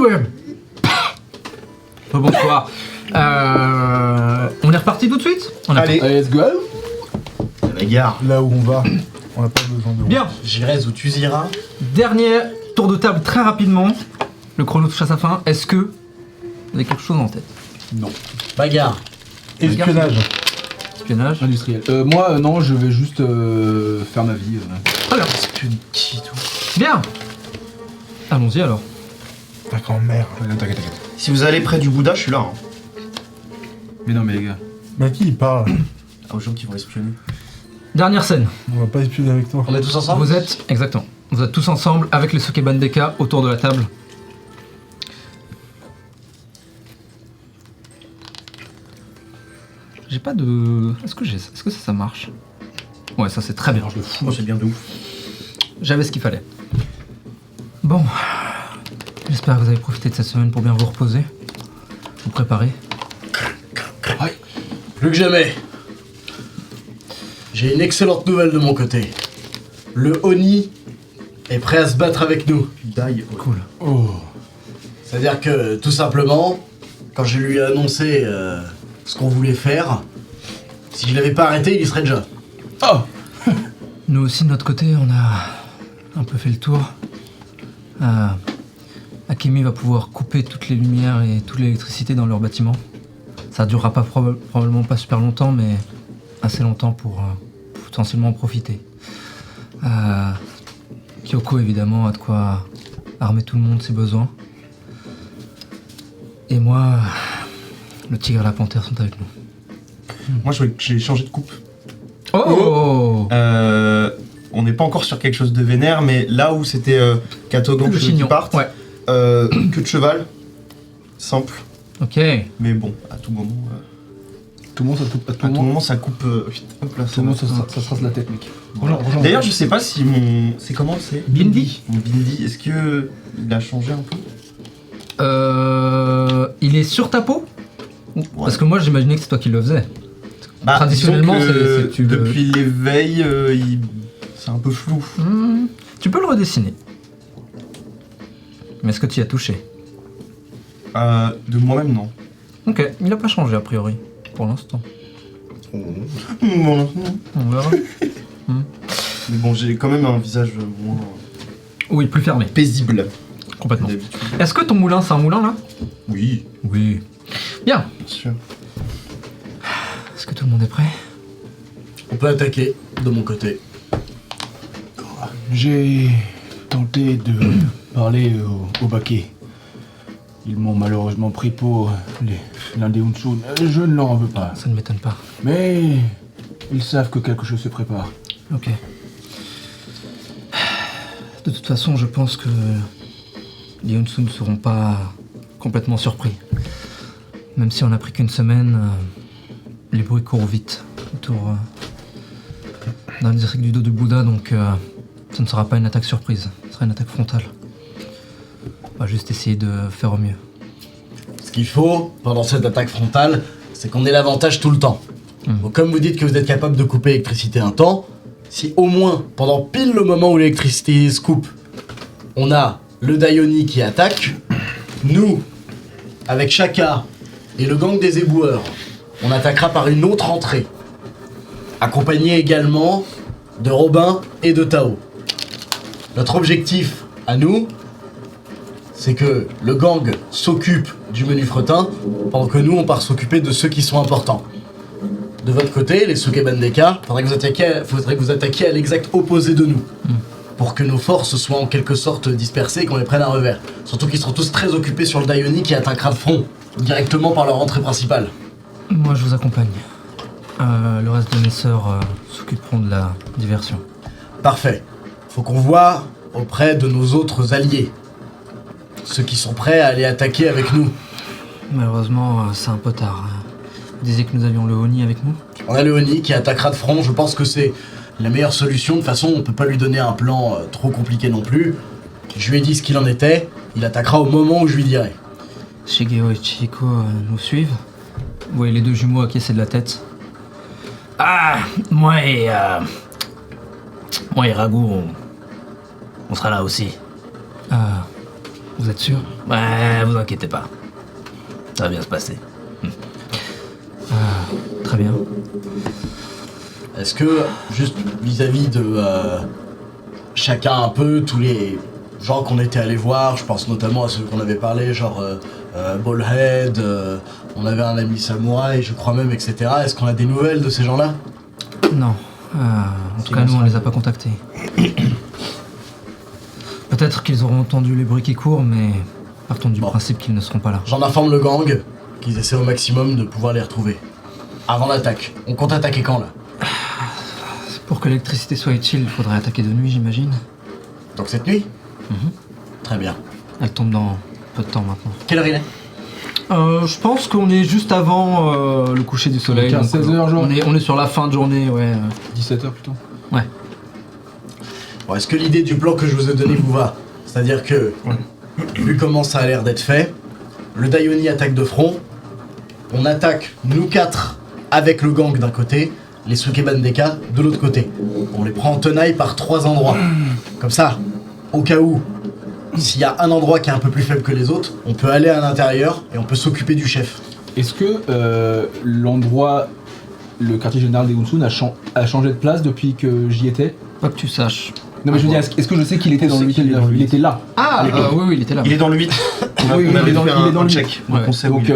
ouais. Bonsoir. On est reparti tout de suite? Allez, let's go. La gare. Là où on va, on n'a pas besoin de... Bien. J'irai où tu iras. Dernier tour de table très rapidement. Le chrono touche à sa fin. Est-ce que vous avez quelque chose en tête? Non. Bagarre. Espionnage. Espionnage. Industriel. Moi, non, je vais juste faire ma vie. Très bien. Qui tout. Bien. Allons-y alors. Ta grand-mère. T'inquiète. Si vous allez près du Bouddha, je suis là. Hein. Mais non, mais les gars. Mais à qui il parle? Aux gens qui vont espionner. Dernière scène. On va pas espionner avec toi. On est tous ensemble. Vous êtes, exactement. Vous êtes tous ensemble avec les Sokeban Deka autour de la table. J'ai pas de... Est-ce que ça marche? Ouais, ça c'est très bien. Je le fous. Oh, c'est bien de ouf. J'avais ce qu'il fallait. Bon. J'espère que vous avez profité de cette semaine pour bien vous reposer. Vous préparer. Ouais. Plus que jamais. J'ai une excellente nouvelle de mon côté. Le Oni est prêt à se battre avec nous. Die. Cool. Oh. C'est-à-dire que, tout simplement, quand je lui ai annoncé ce qu'on voulait faire, si je l'avais pas arrêté, il y serait déjà. Oh. Nous aussi de notre côté, on a un peu fait le tour. Akemi va pouvoir couper toutes les lumières et toute l'électricité dans leur bâtiment. Ça durera pas probablement pas super longtemps, mais assez longtemps pour potentiellement en profiter. Kyoko évidemment a de quoi armer tout le monde de ses besoins. Et moi, le tigre et la panthère sont avec nous. Moi, j'ai changé de coupe. Oh, On n'est pas encore sur quelque chose de vénère, mais là où c'était Katogan Le qui chignon. parte, Ouais. queue de cheval, simple, Ok. mais bon, à tout moment, Tout le monde, à tout moment ça coupe. Hop là, Tout le monde, ça se trace la tête, mec. D'ailleurs, je sais pas si mon. C'est comment c'est Bindi. Mon Bindi, est-ce que il a changé un peu? Il est sur ta peau? Parce que moi j'imaginais que c'est toi qui le faisais. Bah, Traditionnellement, disons que c'est tu le- depuis l'éveil, c'est un peu flou. Tu peux le redessiner. Mais est-ce que tu y as touché? De moi-même, non. Ok, il n'a pas changé a priori, pour l'instant. Bon, On verra. mais bon, j'ai quand même un visage moins Oui, plus fermé, paisible complètement. que d'habitude. Est-ce que ton moulin, c'est un moulin là? Oui, Oui. Bien. bien sûr. Est-ce que tout le monde est prêt? On peut attaquer, de mon côté. J'ai tenté de parler au baquet. Ils m'ont malheureusement pris pour l'un des Hunchun. Je ne leur en veux pas. Ça ne m'étonne pas. Mais ils savent que quelque chose se prépare. Ok. De toute façon, je pense que les Hunsu ne seront pas complètement surpris. Même si on n'a pris qu'une semaine, les bruits courent vite autour d'un district du dos du Bouddha, donc ce ne sera pas une attaque surprise, ce sera une attaque frontale. On va juste essayer de faire au mieux. Ce qu'il faut, pendant cette attaque frontale, c'est qu'on ait l'avantage tout le temps. Donc, comme vous dites que vous êtes capable de couper l'électricité un temps, si au moins, pendant pile le moment où l'électricité se coupe, on a le Daioni qui attaque, nous, avec Shaka et le gang des éboueurs, on attaquera par une autre entrée, accompagné également de Robin et de Tao. Notre objectif, à nous, c'est que le gang s'occupe du menu fretin, pendant que nous, on part s'occuper de ceux qui sont importants. De votre côté, les Sokeban Deka, faudrait que vous attaquiez à l'exact opposé de nous. Pour que nos forces soient en quelque sorte dispersées et qu'on les prenne à revers. Surtout qu'ils seront tous très occupés sur le Daioni qui attaquera de front, directement par leur entrée principale. Moi, je vous accompagne. Le reste de mes sœurs s'occuperont de la diversion. Parfait. Faut qu'on voit auprès de nos autres alliés. Ceux qui sont prêts à aller attaquer avec nous. Malheureusement, c'est un peu tard. Vous disiez que nous avions le Oni avec nous? On a le Oni qui attaquera de front, je pense que c'est la meilleure solution. De toute façon, on peut pas lui donner un plan trop compliqué non plus. Je lui ai dit ce qu'il en était, il attaquera au moment où je lui dirai. Shigeo et Chihiko nous suivent. Vous voyez les deux jumeaux acquiescer de la tête. Ah, moi et Ragu, on sera là aussi. Vous êtes sûr? Ouais, vous inquiétez pas. Ça va bien se passer. Très bien. Est-ce que, juste vis-à-vis de chacun un peu, tous les gens qu'on était allés voir, je pense notamment à ceux qu'on avait parlé, genre Ballhead, on avait un ami samouraï, je crois même, etc. Est-ce qu'on a des nouvelles de ces gens-là? Non. En tout cas, nous, on les a pas contactés. Peut-être qu'ils auront entendu les bruits qui courent, mais partons du principe qu'ils ne seront pas là. J'en informe le gang, qu'ils essaient au maximum de pouvoir les retrouver. Avant l'attaque. On compte attaquer quand, là? Pour que l'électricité soit utile, il faudrait attaquer de nuit, j'imagine. Donc cette nuit? Très bien. Elle tombe dans peu de temps maintenant. Quelle heure il est? Je pense qu'on est juste avant le coucher du soleil. 15-16 heures, genre. On est sur la fin de journée, ouais. 17h plutôt. Ouais. Bon, est-ce que l'idée du plan que je vous ai donné vous va? C'est-à-dire que, vu comment ça a l'air d'être fait, le Daioni attaque de front, on attaque, nous quatre, avec le gang d'un côté, les Sukeban Deka de l'autre côté. On les prend en tenaille par 3 endroits. Comme ça, au cas où, s'il y a un endroit qui est un peu plus faible que les autres, on peut aller à l'intérieur et on peut s'occuper du chef. Est-ce que l'endroit, le quartier général des Hunsun a changé de place depuis que j'y étais? Pas que tu saches. Non mais je veux dire, est-ce que je sais qu'il était dans le 8? Il était là. Ah, oui, il était là. Il est dans le 8. Oui, on avait il est fait dans un le check. Ouais. Donc on sait où Donc il est.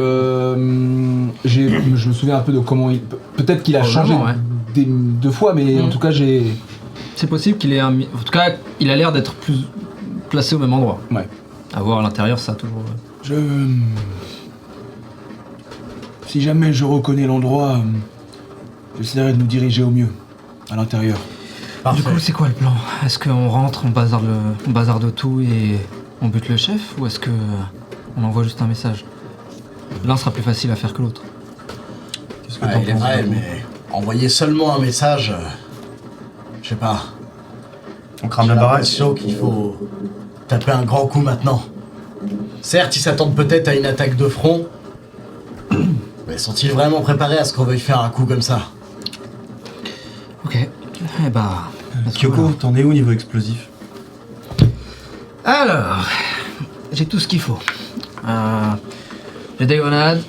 je me souviens un peu de comment il... Peut-être qu'il a changé Probablement, ouais. deux fois, mais en tout cas j'ai... C'est possible qu'il ait un... En tout cas, il a l'air d'être plus placé au même endroit. Ouais. À voir à l'intérieur, ça a toujours... Si jamais je reconnais l'endroit, j'essaierai de nous diriger au mieux, à l'intérieur. Du coup, c'est quoi le plan? Est-ce qu'on rentre, on bazarde tout et on bute le chef? Ou est-ce que on envoie juste un message? L'un sera plus facile à faire que l'autre. Qu'est-ce que Ouais, t'en il est penses, vrai, Damon? mais envoyer seulement un message, je sais pas. On crame J'ai la baraque. l'impression qu'il faut taper un grand coup maintenant. Certes, ils s'attendent peut-être à une attaque de front, mais sont-ils vraiment préparés à ce qu'on veuille faire un coup comme ça? Ok. Eh bah... let's go, Kyoko, alors. t'en es où niveau explosif? Alors... J'ai tout ce qu'il faut. J'ai des grenades.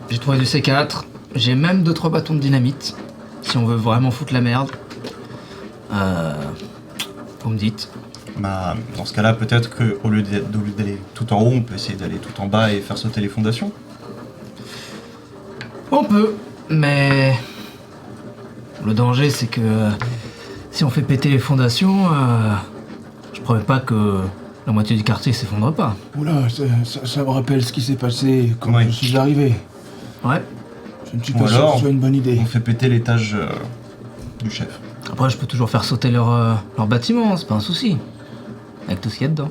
J'ai trouvé du C4. J'ai même 2-3 bâtons de dynamite. Si on veut vraiment foutre la merde. Vous me dites. Bah, dans ce cas-là, peut-être qu'au lieu d'aller tout en haut, on peut essayer d'aller tout en bas et faire sauter les fondations. On peut, mais... Le danger, c'est que... si on fait péter les fondations, je promets pas que la moitié du quartier s'effondre pas. Oula, ça me rappelle ce qui s'est passé quand Ouais. je suis arrivé. Ouais. Je ne suis Ou pas sûr alors, que ce soit une bonne idée. On fait péter l'étage du chef. Après, je peux toujours faire sauter leur bâtiment, c'est pas un souci. Avec tout ce qu'il y a dedans.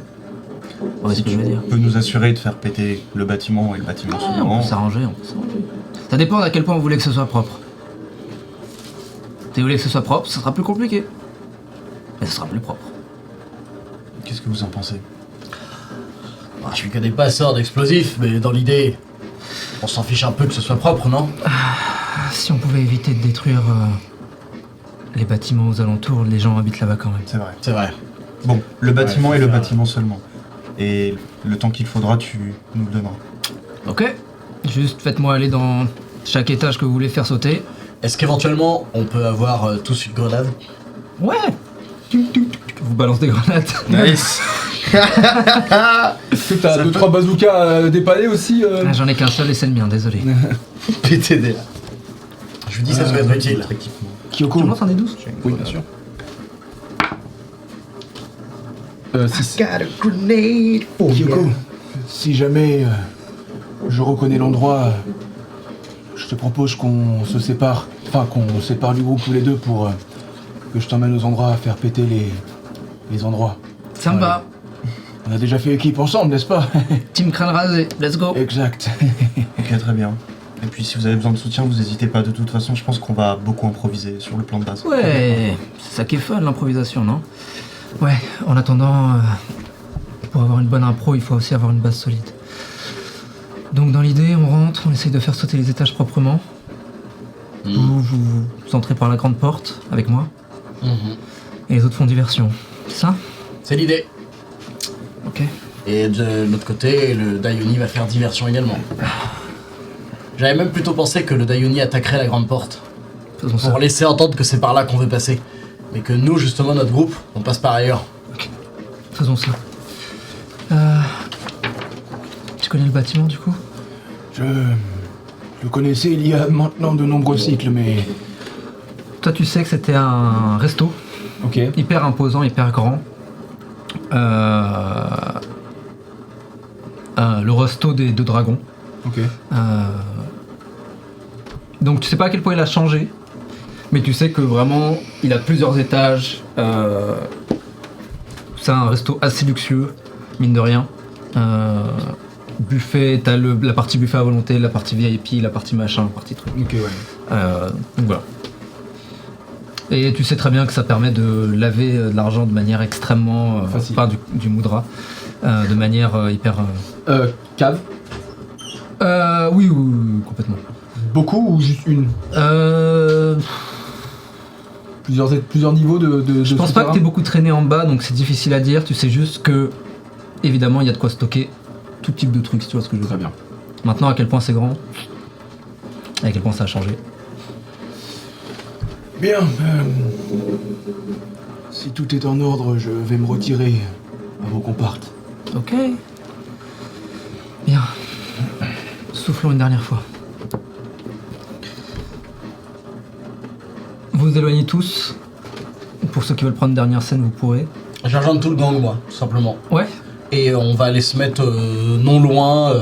Ouais, ce que je veux dire. On peut nous assurer de faire péter le bâtiment et le bâtiment Ouais, on suivant. peut s'arranger, Ça dépend d'à quel point vous voulez que ce soit propre. Si vous voulez que ce soit propre, ça sera plus compliqué. Mais ce sera plus propre. Qu'est-ce que vous en pensez? Bah, je suis que des passeurs d'explosifs, mais dans l'idée, on s'en fiche un peu que ce soit propre, non? Si on pouvait éviter de détruire les bâtiments aux alentours, les gens habitent là-bas quand même. C'est vrai. C'est vrai. Bon, le bâtiment faut et le faire- bâtiment seulement. Et le temps qu'il faudra, tu nous le donneras. Ok. Juste faites-moi aller dans chaque étage que vous voulez faire sauter. Est-ce qu'éventuellement, on peut avoir tous une grenade? Ouais. Vous balance des grenades. Nice. Est-ce que t'as 2-3 bazookas dépannés aussi Ah, j'en ai qu'un seul et c'est le mien, désolé. PTD. Je vous dis, ça doit être utile. Kyoko? Tu m'en t'en es 12? Oui, bien sûr. 6. Kyoko, si jamais je reconnais l'endroit, je te propose qu'on se sépare. Enfin, qu'on sépare du groupe tous les deux pour que je t'emmène aux endroits à faire péter les endroits. Ça me va. On a déjà fait équipe ensemble, n'est-ce pas? Team crâne rasé, let's go. Exact. Ok, très bien. Et puis si vous avez besoin de soutien, vous n'hésitez pas. De toute façon, je pense qu'on va beaucoup improviser sur le plan de base. Ouais, c'est ça qui est fun, l'improvisation, non? Ouais, en attendant, pour avoir une bonne impro, il faut aussi avoir une base solide. Donc dans l'idée, on rentre, on essaye de faire sauter les étages proprement. Vous entrez par la grande porte, avec moi, et les autres font diversion. C'est ça? C'est l'idée. Ok. Et de l'autre côté, le Daioni va faire diversion également. J'avais même plutôt pensé que le Daioni attaquerait la grande porte. Faisons ça. Pour laisser entendre que c'est par là qu'on veut passer. Mais que nous, justement, notre groupe, on passe par ailleurs. Faisons ça. Tu connais le bâtiment du coup? Je le connaissais il y a maintenant de nombreux cycles, mais... Toi tu sais que c'était un resto, Ok. hyper imposant, hyper grand. Le resto des deux dragons. Ok. Donc tu sais pas à quel point il a changé, mais tu sais que vraiment il a plusieurs étages. C'est un resto assez luxueux, mine de rien. Buffet, t'as la partie buffet à volonté, la partie VIP, la partie machin, la partie truc. Ok, ouais. Donc voilà. Et tu sais très bien que ça permet de laver de l'argent de manière extrêmement... Facile. Enfin du moudra, de manière hyper... Cave. Oui, complètement. Beaucoup ou juste une? Plusieurs niveaux de Je pense pas que t'aies beaucoup traîné en bas, donc c'est difficile à dire. Tu sais juste que, évidemment, il y a de quoi stocker tout type de trucs, si tu vois ce que je veux dire. Très bien. Maintenant, à quel point c'est grand, et à quel point ça a changé. Bien. Si tout est en ordre, je vais me retirer avant qu'on parte. Ok. Bien. Soufflons une dernière fois. Vous vous éloignez tous. Pour ceux qui veulent prendre une dernière scène, vous pourrez. Je rejoins tout le gang, moi, tout simplement. Ouais. Et on va aller se mettre non loin,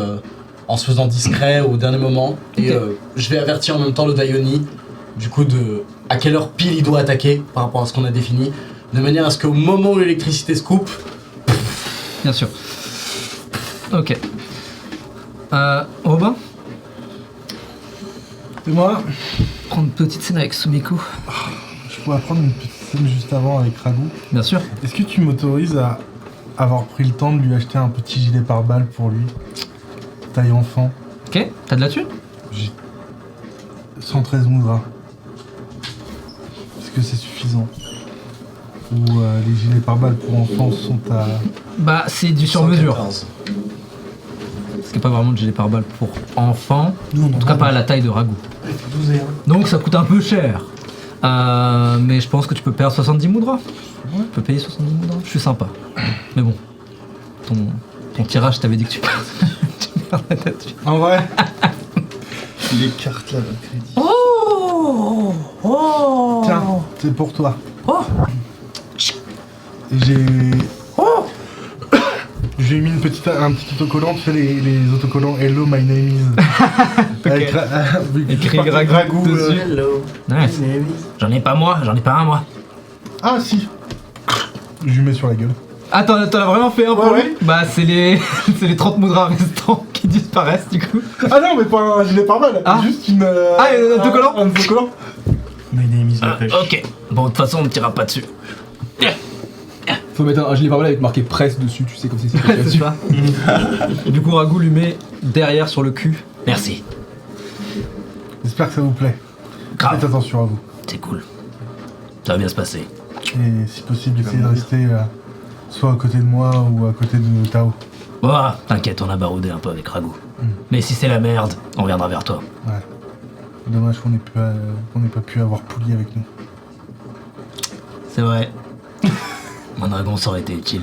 en se faisant discret au dernier moment. Et Ok. je vais avertir en même temps le Daioni, du coup, de à quelle heure pile il doit attaquer par rapport à ce qu'on a défini, de manière à ce qu'au moment où l'électricité se coupe, Bien sûr. Ok. Robin, Et moi, prendre une petite scène avec Sumiko. je pourrais prendre une petite scène juste avant avec Ragout. Bien sûr. Est-ce que tu m'autorises à avoir pris le temps de lui acheter un petit gilet pare-balles pour lui, taille enfant, Ok, t'as de la thune? j'ai 113 moudras. Est-ce que c'est suffisant? Ou les gilets pare-balles pour enfants sont à... Bah, c'est du sur-mesure. 114. Ce qui est pas vraiment de gilet pare-balles pour enfants. Non, En tout cas, pas à la taille de Ragout. 12 et 1. Donc, ça coûte un peu cher. Mais je pense que tu peux perdre 70 moudras. Tu peux payer 70 moudras. Je suis sympa. Mais bon, ton tirage, je t'avais dit que tu perds la tête. En vrai? Les cartes là, le crédit. Oh, oh. Tiens, c'est pour toi. Oh. Et j'ai mis un petit autocollant, tu sais, les autocollants Hello, my name is. Avec Écrit Ragout dessus. hello. Nice. J'en ai pas un moi. Ah si. Je lui mets sur la gueule. Ah, t'en as vraiment fait un pour Ouais, lui? Bah, c'est les 30 moudras restants qui disparaissent du coup. Ah non, mais pas un gilet pare-balles, Ah. juste une. Ah, un autocollant. Un autocollant. My name is la pêche. Ok. Bon, de toute façon, on ne tirera pas dessus. Faut mettre un gilet pare-balles avec marqué presse dessus, tu sais, comme si c'était Ouais, c'est ça. Du coup, Ragout lui met derrière sur le cul. Merci. J'espère que ça vous plaît. Grave. Faites attention à vous. C'est cool. Ça va bien se passer. Et si possible, essayez de rester soit à côté de moi ou à côté de Tao. Bon, t'inquiète, on a baroudé un peu avec Ragout. Mais si c'est la merde, on reviendra vers toi. Ouais. Dommage qu'on n'ait pas pu avoir Pouli avec nous. C'est vrai. Un dragon, ça aurait été utile.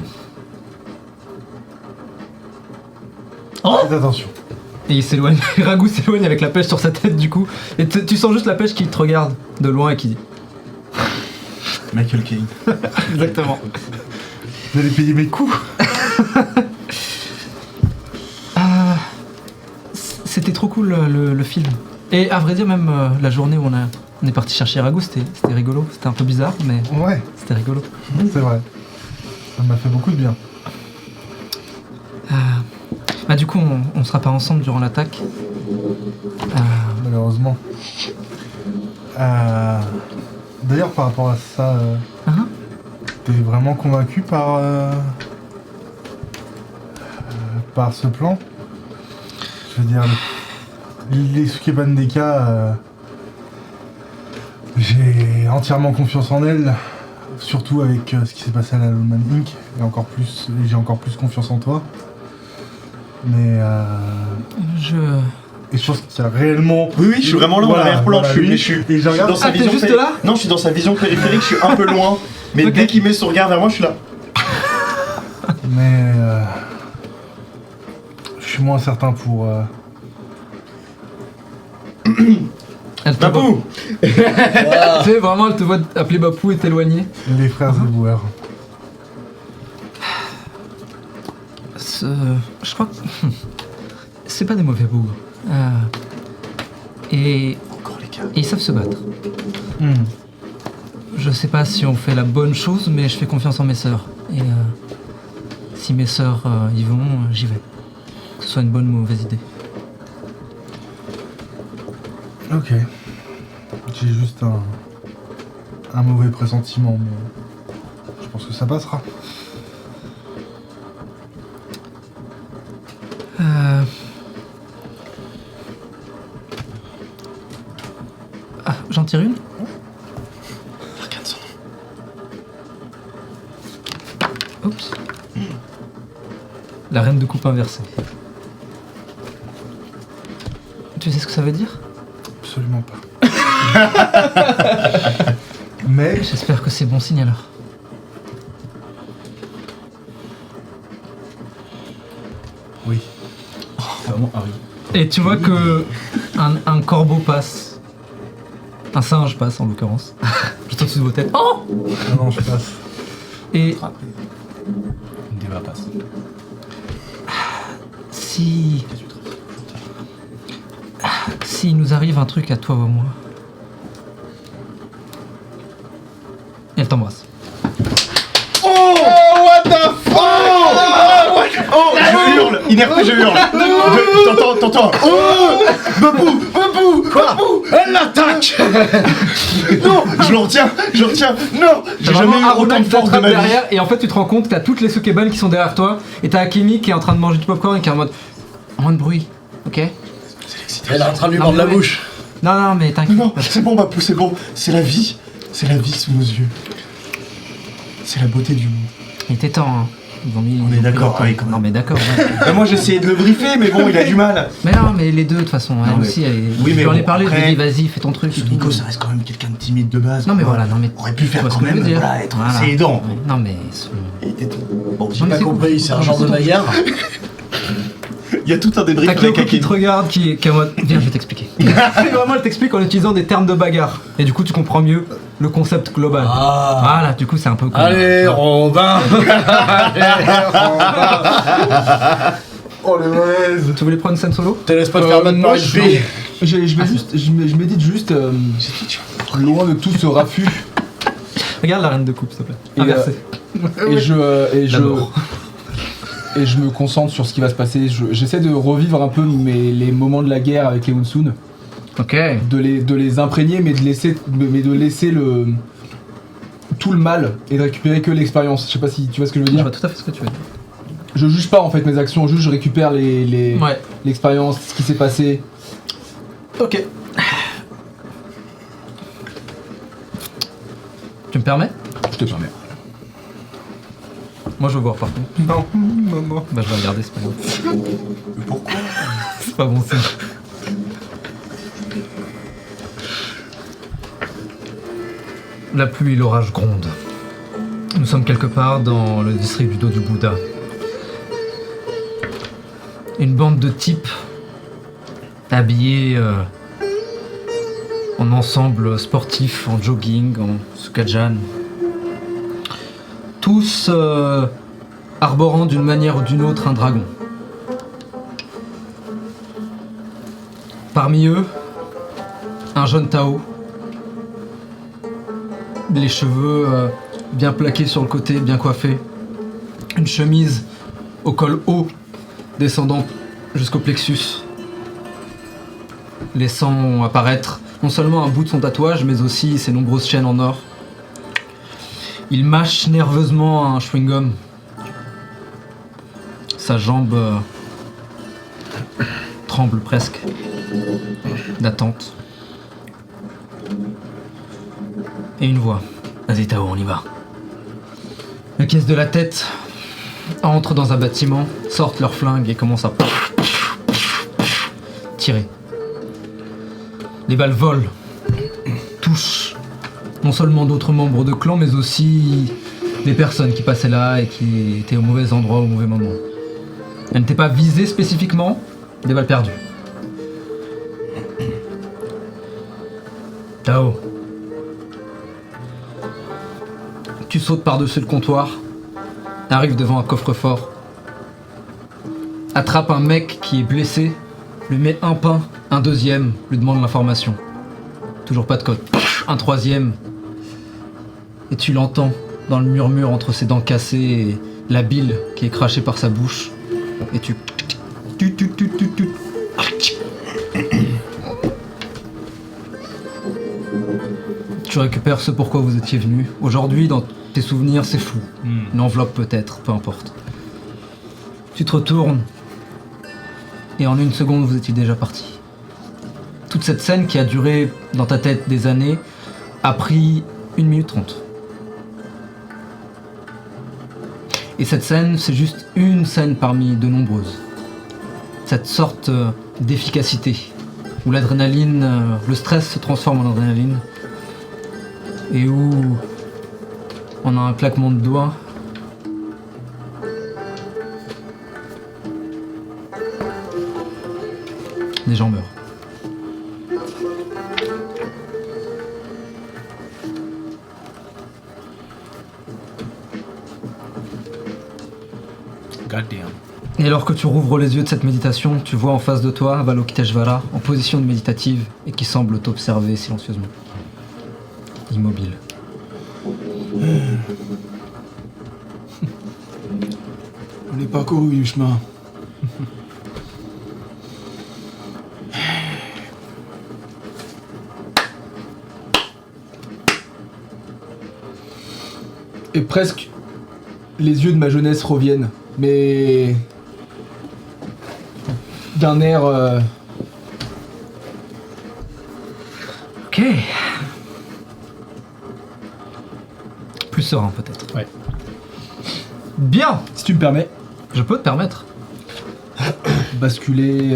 Oh! Faites attention. Et il s'éloigne. Ragout s'éloigne avec la pêche sur sa tête du coup. Et tu sens juste la pêche qui te regarde de loin et qui dit. Michael Caine. Exactement. Vous allez payer mes coups. C'était trop cool le film. Et à vrai dire, même la journée où on est parti chercher Ragout, c'était rigolo. C'était un peu bizarre, mais Ouais, c'était rigolo. c'est vrai. Ça m'a fait beaucoup de bien. Bah du coup, on sera pas ensemble durant l'attaque. Malheureusement. D'ailleurs, par rapport à ça, Hein? t'es vraiment convaincu par ce plan? Je veux dire, les Sukebandeka, j'ai entièrement confiance en elle. Surtout avec ce qui s'est passé à la Lone Man Inc. Et j'ai encore plus confiance en toi. Mais Et je pense qu'il y a réellement... Oui, je suis vraiment là en arrière-plan. Je suis dans sa vision juste là. Non, je suis dans sa vision périphérique, je suis un peu loin. Mais Ok. dès qu'il met son regard vers moi, je suis là. Mais je suis moins certain pour... Elle te voit. Babou. Tu sais, vraiment, elle te voit appeler Bapou et t'éloigner. les frères Zebouer. Je crois que c'est pas des mauvais bouts. Et ils savent se battre. Je sais pas si on fait la bonne chose, mais je fais confiance en mes sœurs. Et si mes sœurs y vont, j'y vais. Que ce soit une bonne ou une mauvaise idée. Ok. J'ai juste un mauvais pressentiment, mais je pense que ça passera. J'en tire une. Regarde son nom. Oups. La reine de coupe inversée. Tu sais ce que ça veut dire? Absolument pas. Mais J'espère que c'est bon signe alors. oui. C'est vraiment Harry. Et tu vois que un corbeau passe. Un singe passe en l'occurrence. Juste au-dessus de vos têtes. Oh! Non, je passe. Et Une débat passe. si... S'il nous arrive un truc à toi ou à moi... Et elle t'embrasse. Oh, je hurle. Inerte, je hurle. T'entends. Babou. Elle l'attaque. Non, je le retiens. Non, j'ai jamais eu autant de force de ma vie. derrière, et en fait tu te rends compte que t'as toutes les Sukeban qui sont derrière toi, et t'as Akemi qui est en train de manger du popcorn et qui est en mode bruit, ok? Elle est en train de lui Non, mordre la mais- bouche. Non, mais t'inquiète. Non, c'est bon, Babou, c'est bon. C'est la vie sous nos yeux. C'est la beauté du monde. Il était temps, hein. On est d'accord, oui, quand même. Non, mais d'accord, ouais. Bah, moi, j'essayais de le briefer, mais bon, il a du mal. Mais non, mais les deux, de toute façon, elle mais- aussi, elle est... Oui, mais je lui en ai bon, parlé, je lui ai après- dit, vas-y, fais ton truc. et tout. Nico, ça reste quand même quelqu'un de timide de base. Non, mais quoi. voilà, non, mais... On aurait pu faire Tu vois ce quand que je veux même, dire. voilà, être Voilà. ses aidants. Ouais. Non, mais... Il était tout. Bon, J'ai Non, mais pas c'est compris, bon. c'est un Non, genre mais de c'est bagarre. il y a tout un débrief T'as avec Kyoko qui Akemi. te regarde, qui est en mode, viens, je vais t'expliquer. Et vraiment, elle t'explique en utilisant des termes de bagarre. Et du coup, tu comprends mieux le concept global. Ah. Voilà, du coup, c'est un peu... cool. Allez, Robin. Oh le malaise. Tu voulais prendre une scène solo? Te laisse pas te faire battre par une fille. Je médite juste loin de tout ce raffut Regarde la reine de coupe, s'il te plaît. Et, Inversée. et je me concentre sur ce qui va se passer. J'essaie de revivre un peu les moments de la guerre avec les Hunsun, Ok. de les imprégner, mais de laisser tout le mal et de récupérer que l'expérience. Je sais pas si tu vois ce que je veux Je dire. vois tout à fait ce que tu veux dire. Je juge pas en fait mes actions, juste je récupère Ouais. l'expérience, ce qui s'est passé. Ok. Tu me permets? Je te permets. Moi je veux voir par contre. Non. Bah je vais regarder, c'est pas grave. Pourquoi? C'est pas bon signe. La pluie et l'orage grondent. Nous sommes quelque part dans le district du dos du Bouddha. Une bande de types habillés en ensemble sportif, en jogging, en sukajan. Tous arborant d'une manière ou d'une autre un dragon. Parmi eux, un jeune Tao, les cheveux bien plaqués sur le côté, bien coiffés, une chemise au col haut descendant jusqu'au plexus, laissant apparaître non seulement un bout de son tatouage, mais aussi ses nombreuses chaînes en or. Il mâche nerveusement un chewing-gum. Sa jambe tremble presque d'attente. Et une voix. Vas-y Tao, on y va. Les caisses de la tête entrent dans un bâtiment, sortent leurs flingues et commencent à tirer. Les balles volent, touchent non seulement d'autres membres de clan, mais aussi des personnes qui passaient là et qui étaient au mauvais endroit au mauvais moment. Elles n'étaient pas visées spécifiquement, des balles perdues. Tao. Tu sautes par-dessus le comptoir, arrives devant un coffre-fort, attrape un mec qui est blessé, lui met un pain, un deuxième, lui demande l'information. Toujours pas de code. Un troisième. Et tu l'entends dans le murmure entre ses dents cassées et la bile qui est crachée par sa bouche. Et tu... Tu récupères ce pourquoi vous étiez venu. Aujourd'hui, dans tes souvenirs, c'est flou. Une enveloppe peut-être, peu importe. Tu te retournes, et en une seconde, vous étiez déjà parti. Toute cette scène qui a duré dans ta tête des années a pris 1 minute 30. Et cette scène, c'est juste une scène parmi de nombreuses. Cette sorte d'efficacité, où l'adrénaline, le stress se transforme en adrénaline, et où on a un claquement de doigts. Des gens meurent. Goddamn. Et alors que tu rouvres les yeux de cette méditation, tu vois en face de toi Avalokiteshvara en position de méditative et qui semble t'observer silencieusement. Immobile. On n'est pas couru du chemin. Et presque les yeux de ma jeunesse reviennent, mais d'un air Ok. Plus serein peut-être. Ouais. Bien. Si tu me permets, Je peux te permettre. basculer.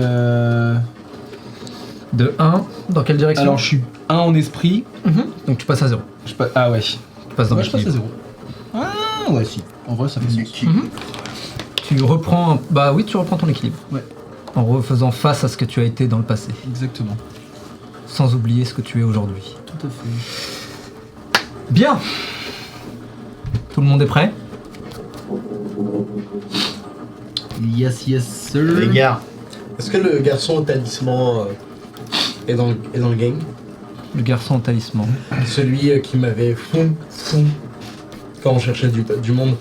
De 1, dans quelle direction? Alors je suis 1 en esprit. Donc tu passes à 0. Ah ouais. Tu passes dans Ouais, je passe à l'équilibre. 0. Ah ouais, si. En vrai, ça fait sens. Tu reprends... Bah oui, tu reprends ton équilibre. Ouais. En refaisant face à ce que tu as été dans le passé. Exactement. Sans oublier ce que tu es aujourd'hui. Tout à fait. Bien. Tout le monde est prêt? Yes, yes, sir. Les gars, est-ce que le garçon au talisman est dans le game? Le garçon au talisman. Celui qui m'avait fou quand on cherchait du monde.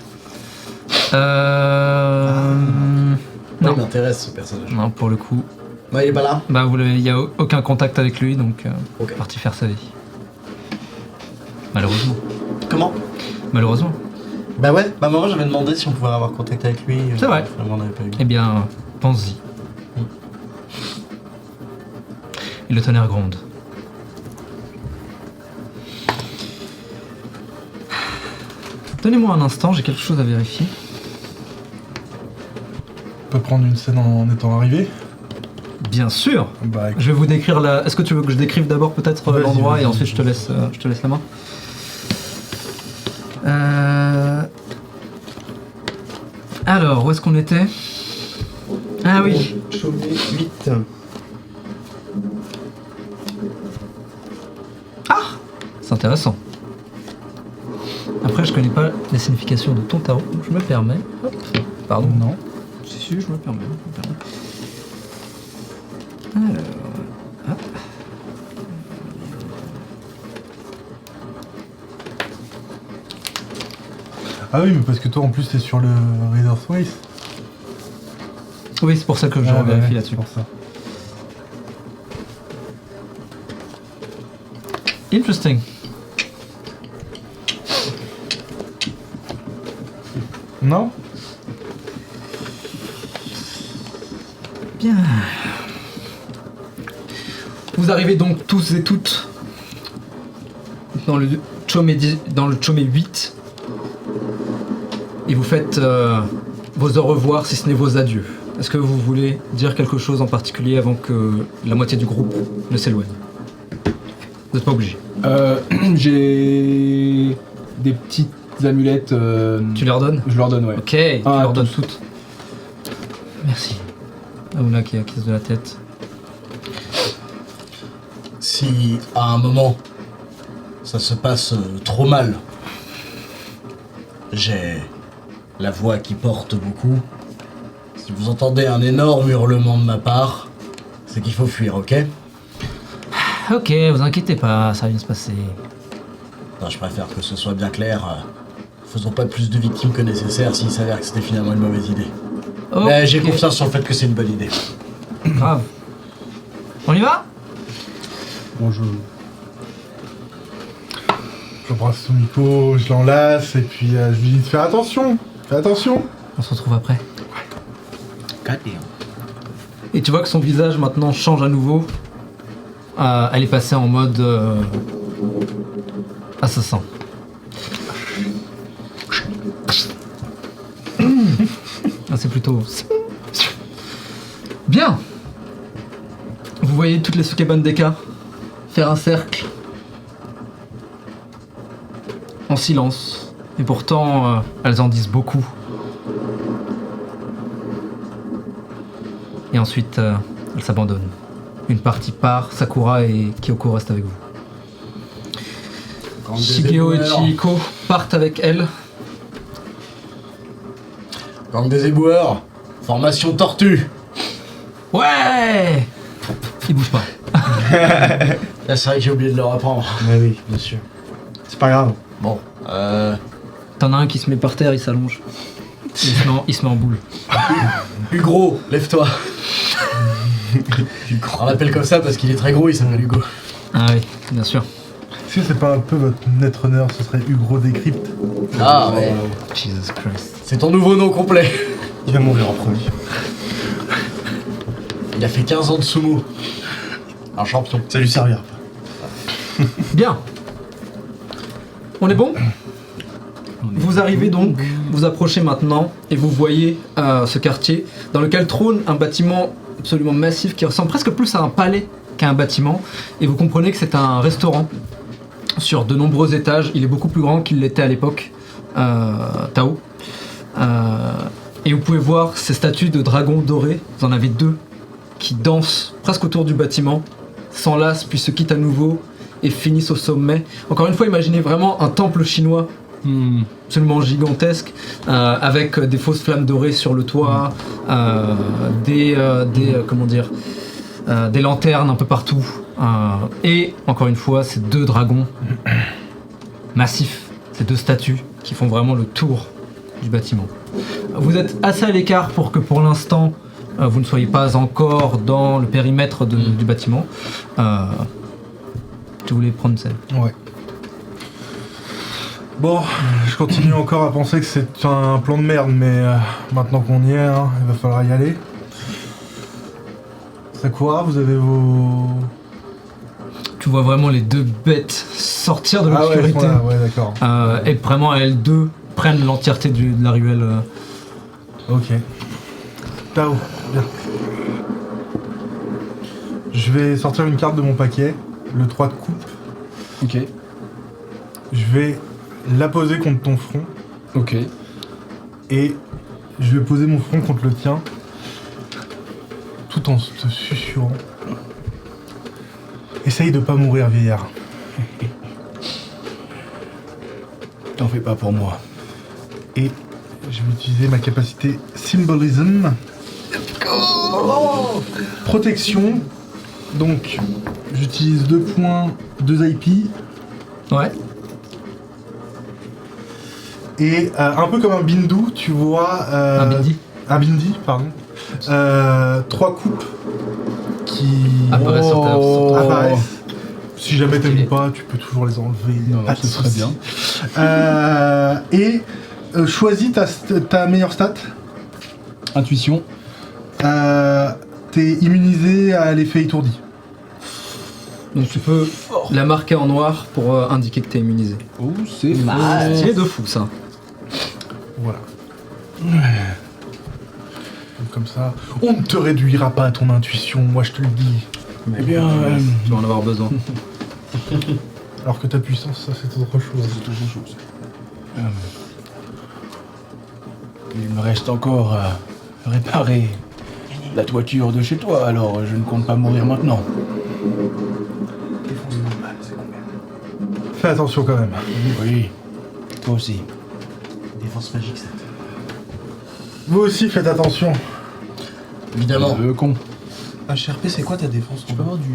Non. Il m'intéresse ce personnage. Non, pour le coup. Ouais, il est pas là? Bah, il n'y a aucun contact avec lui, donc Ok. parti faire sa vie. Malheureusement. Comment? Malheureusement. Bah ouais, bah moi j'avais demandé si on pouvait avoir contact avec lui. C'est vrai. Finalement, on n'avait pas eu. Eh bien, pense-y. Et le tonnerre gronde. Donnez-moi un instant, j'ai quelque chose à vérifier. On peut prendre une scène en étant arrivé. Bien sûr. Bah, Je vais vous décrire la... Est-ce que tu veux que je décrive d'abord peut-être Vas-y, l'endroit vas-y, et ensuite vas-y. je te laisse la main. Alors, où est-ce qu'on était? Ah oui. Chaumet 8. C'est intéressant. Après, je connais pas la signification de ton tarot, donc je me permets. Hop. Pardon. non. Si, je me permets. Alors. Hop. Ah oui, mais parce que toi en plus t'es sur le Reader's Ways. Oui, c'est pour ça que je Ah, revérifie ouais, là-dessus. c'est pour ça. Interesting. Non? Bien. Vous arrivez donc tous et toutes dans le Chomé 8. et vous faites vos au revoir, si ce n'est vos adieux. Est-ce que vous voulez dire quelque chose en particulier avant que la moitié du groupe ne s'éloigne? Vous n'êtes pas obligé. J'ai des petites amulettes. Tu leur donnes? Je leur donne, ouais. Ok, tu leur donnes toutes. Merci. Aouna qui acquise de la tête. Si à un moment ça se passe trop mal, j'ai la voix qui porte beaucoup. Si vous entendez un énorme hurlement de ma part, c'est qu'il faut fuir, ok? Ok, vous inquiétez pas, ça va bien se passer. Non, je préfère que ce soit bien clair. Faisons pas plus de victimes que nécessaire s'il s'avère que c'était finalement une mauvaise idée. Ok. Mais j'ai confiance sur le fait que c'est une bonne idée. Grave. On y va? Bon, j'embrasse Sumiko, je l'enlace et puis je lui dis de faire attention. Fais attention. On se retrouve après. Et tu vois que son visage maintenant change à nouveau. Elle est passée en mode assassin. Ah, c'est plutôt... Bien. Vous voyez toutes les Sukeban Deka faire un cercle en silence. Et pourtant, elles en disent beaucoup. Et ensuite, elles s'abandonnent. Une partie part, Sakura et Kyoko restent avec vous. Shigeo et Chihiko partent avec elle. Gang des éboueurs, formation tortue. Ouais. Ils bougent pas. Là, c'est vrai que j'ai oublié de leur apprendre. Mais oui, bien sûr. C'est pas grave. Bon, T'en as un qui se met par terre, il s'allonge. Il se met en boule. Hugo, lève-toi. On l'appelle comme ça parce qu'il est très gros, il s'appelle Hugo. Ah oui, bien sûr. Est-ce que c'est pas un peu votre netrunner, ce serait Hugo Décrypte? Ah ouais, Jesus Christ. c'est ton nouveau nom complet. Il va mourir en premier. Il a fait 15 ans de sumo. Un champion. Ça lui servira pas. Bien. On est bon? Vous arrivez donc, vous approchez maintenant et vous voyez ce quartier dans lequel trône un bâtiment absolument massif qui ressemble presque plus à un palais qu'à un bâtiment. Et vous comprenez que c'est un restaurant sur de nombreux étages. Il est beaucoup plus grand qu'il l'était à l'époque, Tao. Et vous pouvez voir ces statues de dragons dorés. Vous en avez deux qui dansent presque autour du bâtiment, s'enlacent puis se quittent à nouveau et finissent au sommet. Encore une fois, imaginez vraiment un temple chinois absolument gigantesque avec des fausses flammes dorées sur le toit, des lanternes un peu partout et encore une fois ces deux dragons massifs, ces deux statues qui font vraiment le tour du bâtiment. Vous êtes assez à l'écart pour que pour l'instant vous ne soyez pas encore dans le périmètre du bâtiment. Tu voulais prendre celle? Ouais. Bon, je continue encore à penser que c'est un plan de merde, mais maintenant qu'on y est, hein, il va falloir y aller. Sakura, vous avez vos... Tu vois vraiment les deux bêtes sortir de l'obscurité. Ah ouais, d'accord. Et vraiment elles deux prennent l'entièreté de la ruelle. Ok. Tao, bien. Je vais sortir une carte de mon paquet, le 3 de coupe. Ok. Je vais la poser contre ton front. Ok. Et je vais poser mon front contre le tien. Tout en te susurrant. Essaye de pas mourir, vieillard. T'en fais pas pour moi. Et je vais utiliser ma capacité Symbolism. Protection. Donc, j'utilise 2 points, 2 IP. Ouais. Et un peu comme un Bindu, tu vois... Un bindi. Un Bindi, pardon. 3 coupes qui Apparaissent sur ta- apparaissent. Si jamais t'aimes pas, tu peux toujours les enlever. Non, pas de ce serait souci. bien. Et choisis ta meilleure stat. Intuition. T'es immunisé à l'effet étourdi. Donc tu peux la marquer en noir pour indiquer que t'es immunisé. Oh, c'est C'est de fou ça. Voilà. Comme ça, on ne te réduira pas à ton intuition, moi je te le dis. Eh bien, Tu vas en avoir besoin. Alors que ta puissance, ça c'est autre chose. c'est autre chose. Il me reste encore à réparer la toiture de chez toi, alors je ne compte pas mourir maintenant. Fais attention quand même. Oui, toi aussi. Défense magique, ça. Vous aussi faites attention. Évidemment. Con. HRP, c'est quoi ta défense? Tu peux avoir du.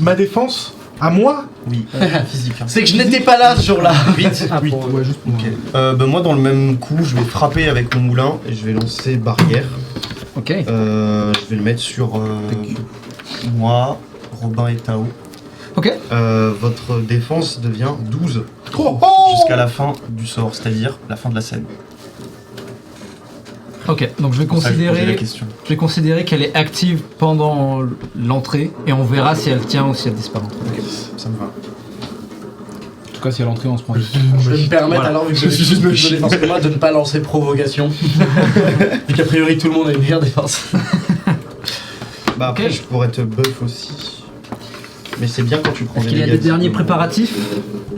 Ma défense à moi. Oui, physique. Hein. C'est que je n'étais pas là ce jour-là. Vite. Ouais, juste pour Ok. Moi, dans le même coup, je vais frapper avec mon moulin et je vais lancer barrière. Ok. Je vais le mettre sur moi, Robin et Tao. Ok. Votre défense devient 12 jusqu'à la fin du sort, c'est-à-dire la fin de la scène. Ok, donc je vais Pour ça que je posais la considérer, question. je vais considérer qu'elle est active pendant l'entrée et on verra si elle tient ou si elle disparaît. Ça me va. En tout cas, si à l'entrée on se prend. Je vais me permettre Voilà. alors, vu que je suis juste de défense que moi, de ne pas lancer provocation. Vu qu'a priori tout le monde a une meilleure défense. Bah après, Ok. je pourrais te buff aussi. Mais c'est bien quand tu prends Est-ce qu'il y a des négatifs. derniers préparatifs?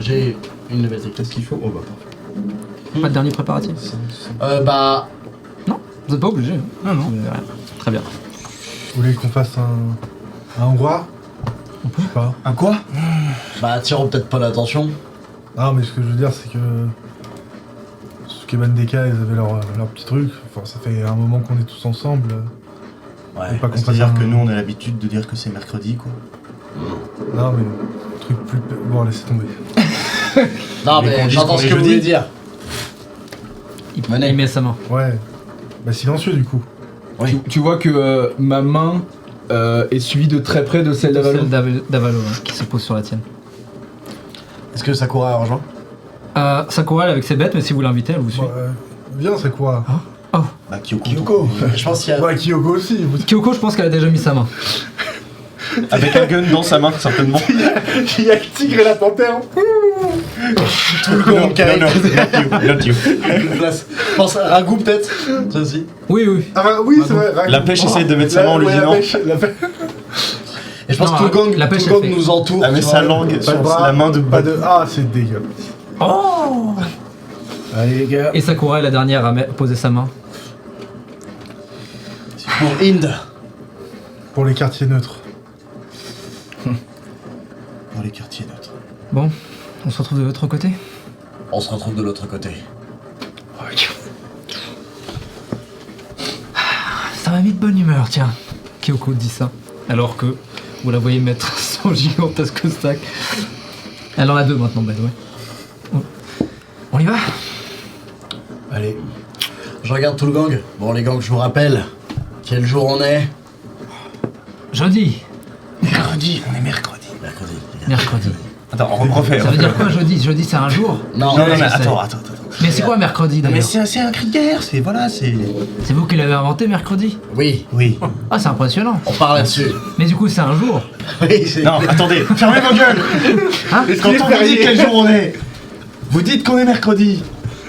J'ai une nouvelle Qu'est-ce technique. qu'il faut? Oh bah parfait. Pas de dernier préparatif? Bah, Vous n'êtes pas obligé. Hein. Non, non. Très bien. Vous voulez qu'on fasse un roi? Je sais pas. Un quoi? attirons peut-être pas l'attention. Non, mais ce que je veux dire, c'est que. Sukeban Deka, ils avaient leur petit truc. Enfin, ça fait un moment qu'on est tous ensemble. Ouais. Faut pas qu'on fasse C'est-à-dire un- que nous, on a l'habitude de dire que c'est mercredi, quoi. Non, mais. Truc plus. Bon, laissez tomber. Non, Mais qu'on mais dise j'entends qu'on ce est que vous jeudi. voulez dire. Venez. Il met sa main. Ouais. Bah, silencieux du coup. Oui. Tu vois que ma main est suivie de très près de celle d'Avalo. Celle d'Avalo hein, qui se pose sur la tienne. Est-ce que Sakura a rejoint? Sakura elle est avec ses bêtes, mais si vous l'invitez, elle vous suit. Bon, viens, c'est quoi? Bah Kyoko. Kyoko. Je pense qu'il y a. Ouais, Kyoko aussi. Kyoko, je pense qu'elle a déjà mis sa main. Avec un gun dans sa main, certainement. Il y a le tigre et la panthère. Tout le Non, monde qui a non, not you. une place. Je pense à Ragout peut-être. Ça aussi. Oui, oui. Ah, bah, oui, c'est vrai. La pêche essaye de mettre sa main en lui ouais, disant. la pêche. Et je pense Non, que tout le la pêche, gang elle fait. nous entoure. Elle met tu sa vois. langue Pas de sur bras, la main de pas Bob. de. Ah, c'est dégueu. Oh Allez les gars. Et Sakura est la dernière à poser sa main. Pour Inde. Pour les quartiers neutres. Pour les quartiers neutres. Bon, on se retrouve de l'autre côté. On se retrouve de l'autre côté. Ça m'a mis de bonne humeur, tiens. Kyoko dit ça. Alors que vous la voyez mettre son gigantesque stack. Elle en a deux maintenant, Ben, ouais. On y va? Allez. Je regarde tout le gang. Bon, les gangs, je vous rappelle. Quel jour on est? Jeudi. Mercredi, on est mercredi. Mercredi, les gars. Mercredi. Attends, on refait. Ça veut dire quoi jeudi? Jeudi c'est un jour? Non, Non, non, mais je sais. attends. Mais c'est quoi mercredi Non, mais d'ailleurs? c'est un cri de guerre, c'est. Voilà, c'est. C'est vous qui l'avez inventé mercredi? Oui, Oui. Ah c'est impressionnant. on part là-dessus. Mais du coup c'est un jour. Oui, c'est. Non, attendez, fermez vos gueules. Hein? Quand on vous dit quel jour on est, vous dites qu'on est mercredi.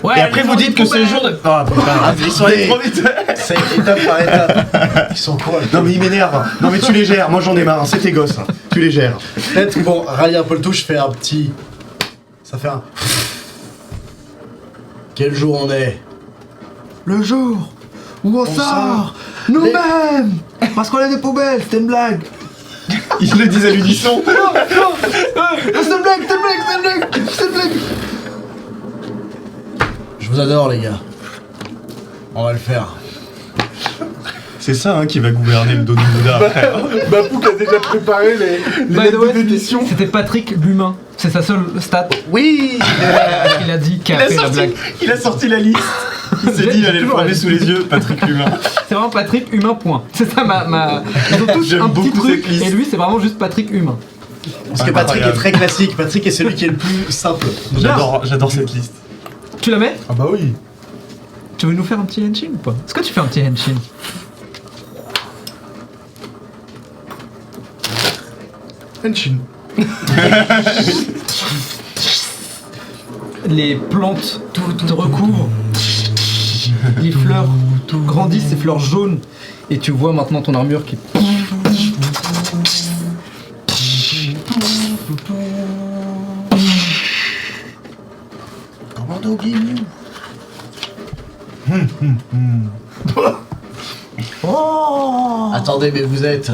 Ouais, Et après vous dites que c'est le jour de. Ah putain, ils sont allés trop vite. C'est étape par étape. Ils sont quoi? Non mais ils m'énervent. Non mais tu les gères, moi j'en ai marre, c'est tes gosses. Hein. Tu les gères. Peut-être pour rallier un peu le tout, je fais un petit. Ça fait un. Quel jour on est? Le jour où on sort nous-mêmes. Parce qu'on a des poubelles, c'était une blague. Ils le disent à l'unisson. C'est une blague. Je vous adore, les gars. On va le faire. C'est ça hein, qui va gouverner le dos du Bouddha après. Bapouk a déjà préparé les By lettres the way, de démission. c'était Patrick l'humain. C'est sa seule stat. Oui. Il a dit qu'il a fait la blague. Il a sorti la liste. Il s'est dit il allait le Toujours prendre la sous les yeux, Patrick l'humain. C'est vraiment Patrick humain point. C'est ça ma. Ils ont tous J'aime un petit beaucoup truc cette liste. et lui c'est vraiment juste Patrick humain. Parce que Patrick est très classique. Patrick est celui qui est le plus simple. J'adore cette liste. Tu la mets? Ah, bah oui. Tu veux nous faire un petit henshin ou pas? Est-ce que tu fais un petit henshin? Henshin. Les plantes te recouvrent. les fleurs grandissent, ces fleurs jaunes, et tu vois maintenant ton armure qui... Commando Guignou. Attendez, mais vous êtes...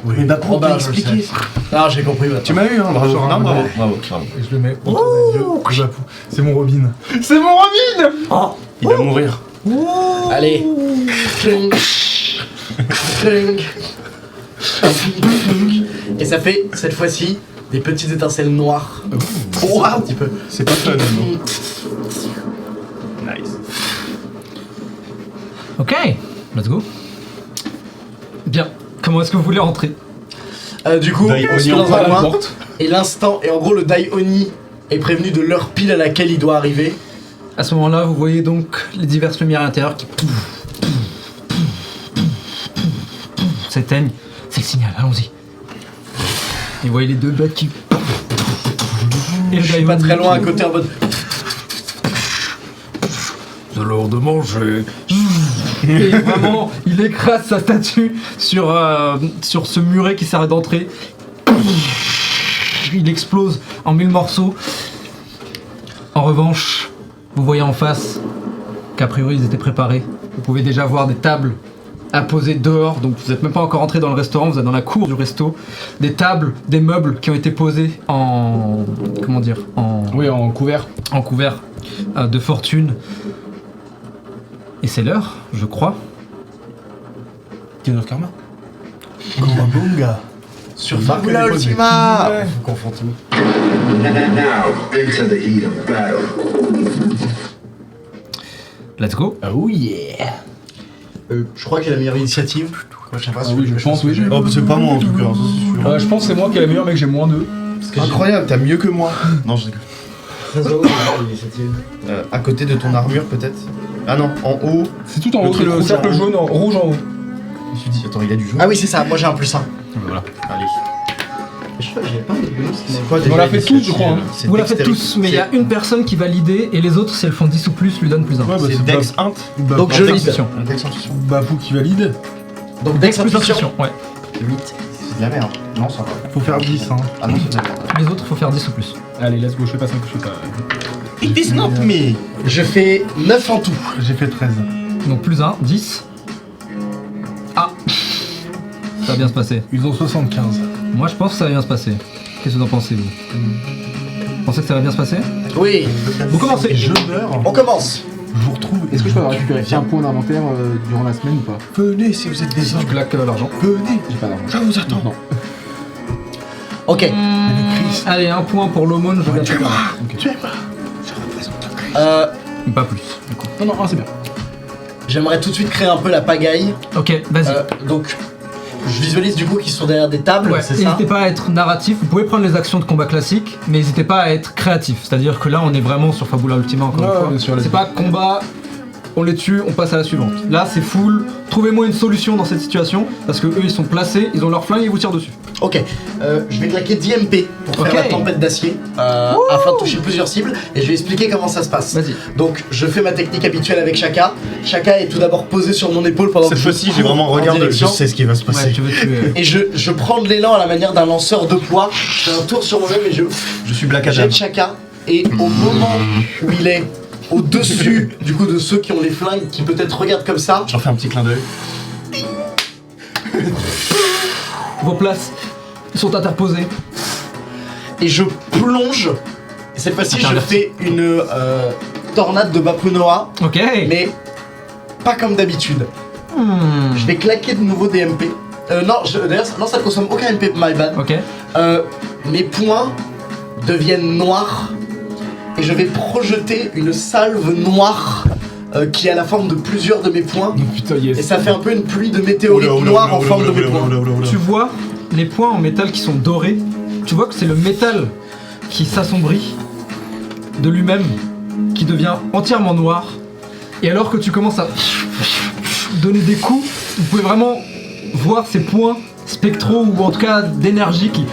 Oui, mais Baprou Robin, t'a je le expliqué. sais. Non, j'ai compris maintenant. Tu m'as eu, hein, bravo. Sur un Non, bravo, vrai. bravo. Et je le mets entre les yeux de Bapou. C'est mon Robin. C'est mon Robin. Il va mourir. Allez. Clink. Clink. Et ça fait, cette fois-ci, des petites étincelles noires. Oh, un petit peu. C'est pas fun, non. Nice. Ok, let's go. Bien, comment est-ce que vous voulez rentrer? Du coup, Dai on se Oni met dans entre un la coin, porte. et l'instant, et en gros le Dai Oni est prévenu de l'heure pile à laquelle il doit arriver. À ce moment-là, vous voyez donc les diverses lumières à l'intérieur qui s'éteignent. C'est le signal, allons-y. Et vous voyez les deux bêtes qui... Et le Je suis pas Daimon très loin à qui- côté en mode... de l'heure de manger. Et vraiment, il écrase sa statue sur ce muret qui sert d'entrée. Il explose en 1000 morceaux. En revanche, vous voyez en face qu'a priori ils étaient préparés. Vous pouvez déjà voir des tables à poser dehors, donc vous n'êtes même pas encore entré dans le restaurant, vous êtes dans la cour du resto. Des tables, des meubles qui ont été posés en... comment dire, Oui, en couvert. en couvert de fortune. Et c'est l'heure, je crois. Ken of Karma. Bunga. Sur Marque Fabula les posés. Ultima. Ouais. Vous confondez tout. Now, into the heat of battle. Let's go. Oh yeah. Je crois que j'ai la meilleure initiative. Je sais pas si Ah oui, je pense, oui. Oh, c'est pas moi en tout cas, ça c'est sûr. Je pense que c'est moi qui ai la meilleure, mais que j'ai moins 2. Incroyable, t'as mieux que moi. Non, je rigole. Ça se voit où, l'initiative? À côté de ton armure, peut-être. Ah non, en haut. C'est tout en Le haut, c'est truc le rouge cercle en haut. jaune, rouge en haut. Je me suis dit, attends, il a du jaune. Ah oui, c'est ça, moi j'ai un plus 1. Voilà. Allez. Je crois que j'avais pas de bonus. C'est quoi On déjà l'a fait tous, je crois. Hein. C'est Vous la faites dextérité. tous, mais il y a une personne qui va l'idée et les autres, si elles font 10 ou plus, lui donnent plus 1. Ouais, bah, C'est Dex Int. Donc je lead. Intuition. Dex Intuition. Bapou qui valide. Donc Dex Plus Intuition. intuition, ouais. 8. C'est de la merde. Non, ça va. Faut faire 10, hein. Ah non, c'est de la merde. Les autres, faut faire 10 ou plus. Allez, let's go, je fais pas 5, je fais pas. It is not me. Je fais 9 en tout. J'ai fait 13. Donc plus 1, 10. Ah, ça va bien se passer. Ils ont 75. Moi, je pense que ça va bien se passer. Qu'est-ce que vous en pensez, vous Vous pensez que ça va bien se passer Oui, Vous commencez. Je meurs. on commence. Je vous retrouve. Est-ce que je peux récupérer un point d'inventaire durant la semaine ou pas? Venez si vous êtes des Tu hommes. claques l'argent. Venez. J'ai pas d'argent. Je vous attends. Non. Ok. Allez, un point pour l'aumône, je viens de te faire. Pas plus, du coup. Non, non, c'est bien. J'aimerais tout de suite créer un peu la pagaille. Ok, vas-y. Donc, je visualise du coup qu'ils sont derrière des tables, Ouais, c'est ça? n'hésitez pas à être narratif, vous pouvez prendre les actions de combat classiques, mais n'hésitez pas à être créatif. C'est-à-dire que là, on est vraiment sur Fabula Ultima encore Ouais, une fois. bien sûr, C'est pas combat, on les tue, on passe à la suivante. Là, c'est full. Trouvez-moi une solution dans cette situation, parce que eux, ils sont placés, ils ont leur flingue et ils vous tirent dessus. Ok, je vais claquer 10 MP pour Ok. faire la tempête d'acier, afin de toucher plusieurs cibles, et je vais expliquer comment ça se passe. Vas-y. Donc, je fais ma technique habituelle avec Shaka. Shaka est tout d'abord posé sur mon épaule pendant Cette que fois-ci, je j'ai cours vraiment en regardé. Je direction. sais ce qui va se Ouais, passer. tu veux tuer. Et je prends de l'élan à la manière d'un lanceur de poids. Je fais un tour sur moi-même et Je suis Black Adam. jette Shaka. Et au moment où il est au-dessus du coup de ceux qui ont les flingues, qui peut-être regardent comme ça, J'en fais un petit clin d'œil. Vos places sont interposées. et je plonge. Et cette fois-ci, je Interverti. fais une tornade de Bapunoa, Ok. mais pas comme d'habitude. Je vais claquer de nouveau des MP. Non, d'ailleurs, non, ça ne consomme aucun MP, my bad. Ok. Mes poings deviennent noirs et je vais projeter une salve noire qui a la forme de plusieurs de mes poings. Putain, Et yes. ça fait un peu une pluie de météorites noirs en forme de mes poings. Tu vois les points en métal qui sont dorés. Tu vois que c'est le métal qui s'assombrit de lui-même, qui devient entièrement noir. Et alors que tu commences à donner des coups, vous pouvez vraiment voir ces points spectraux ou en tout cas d'énergie qui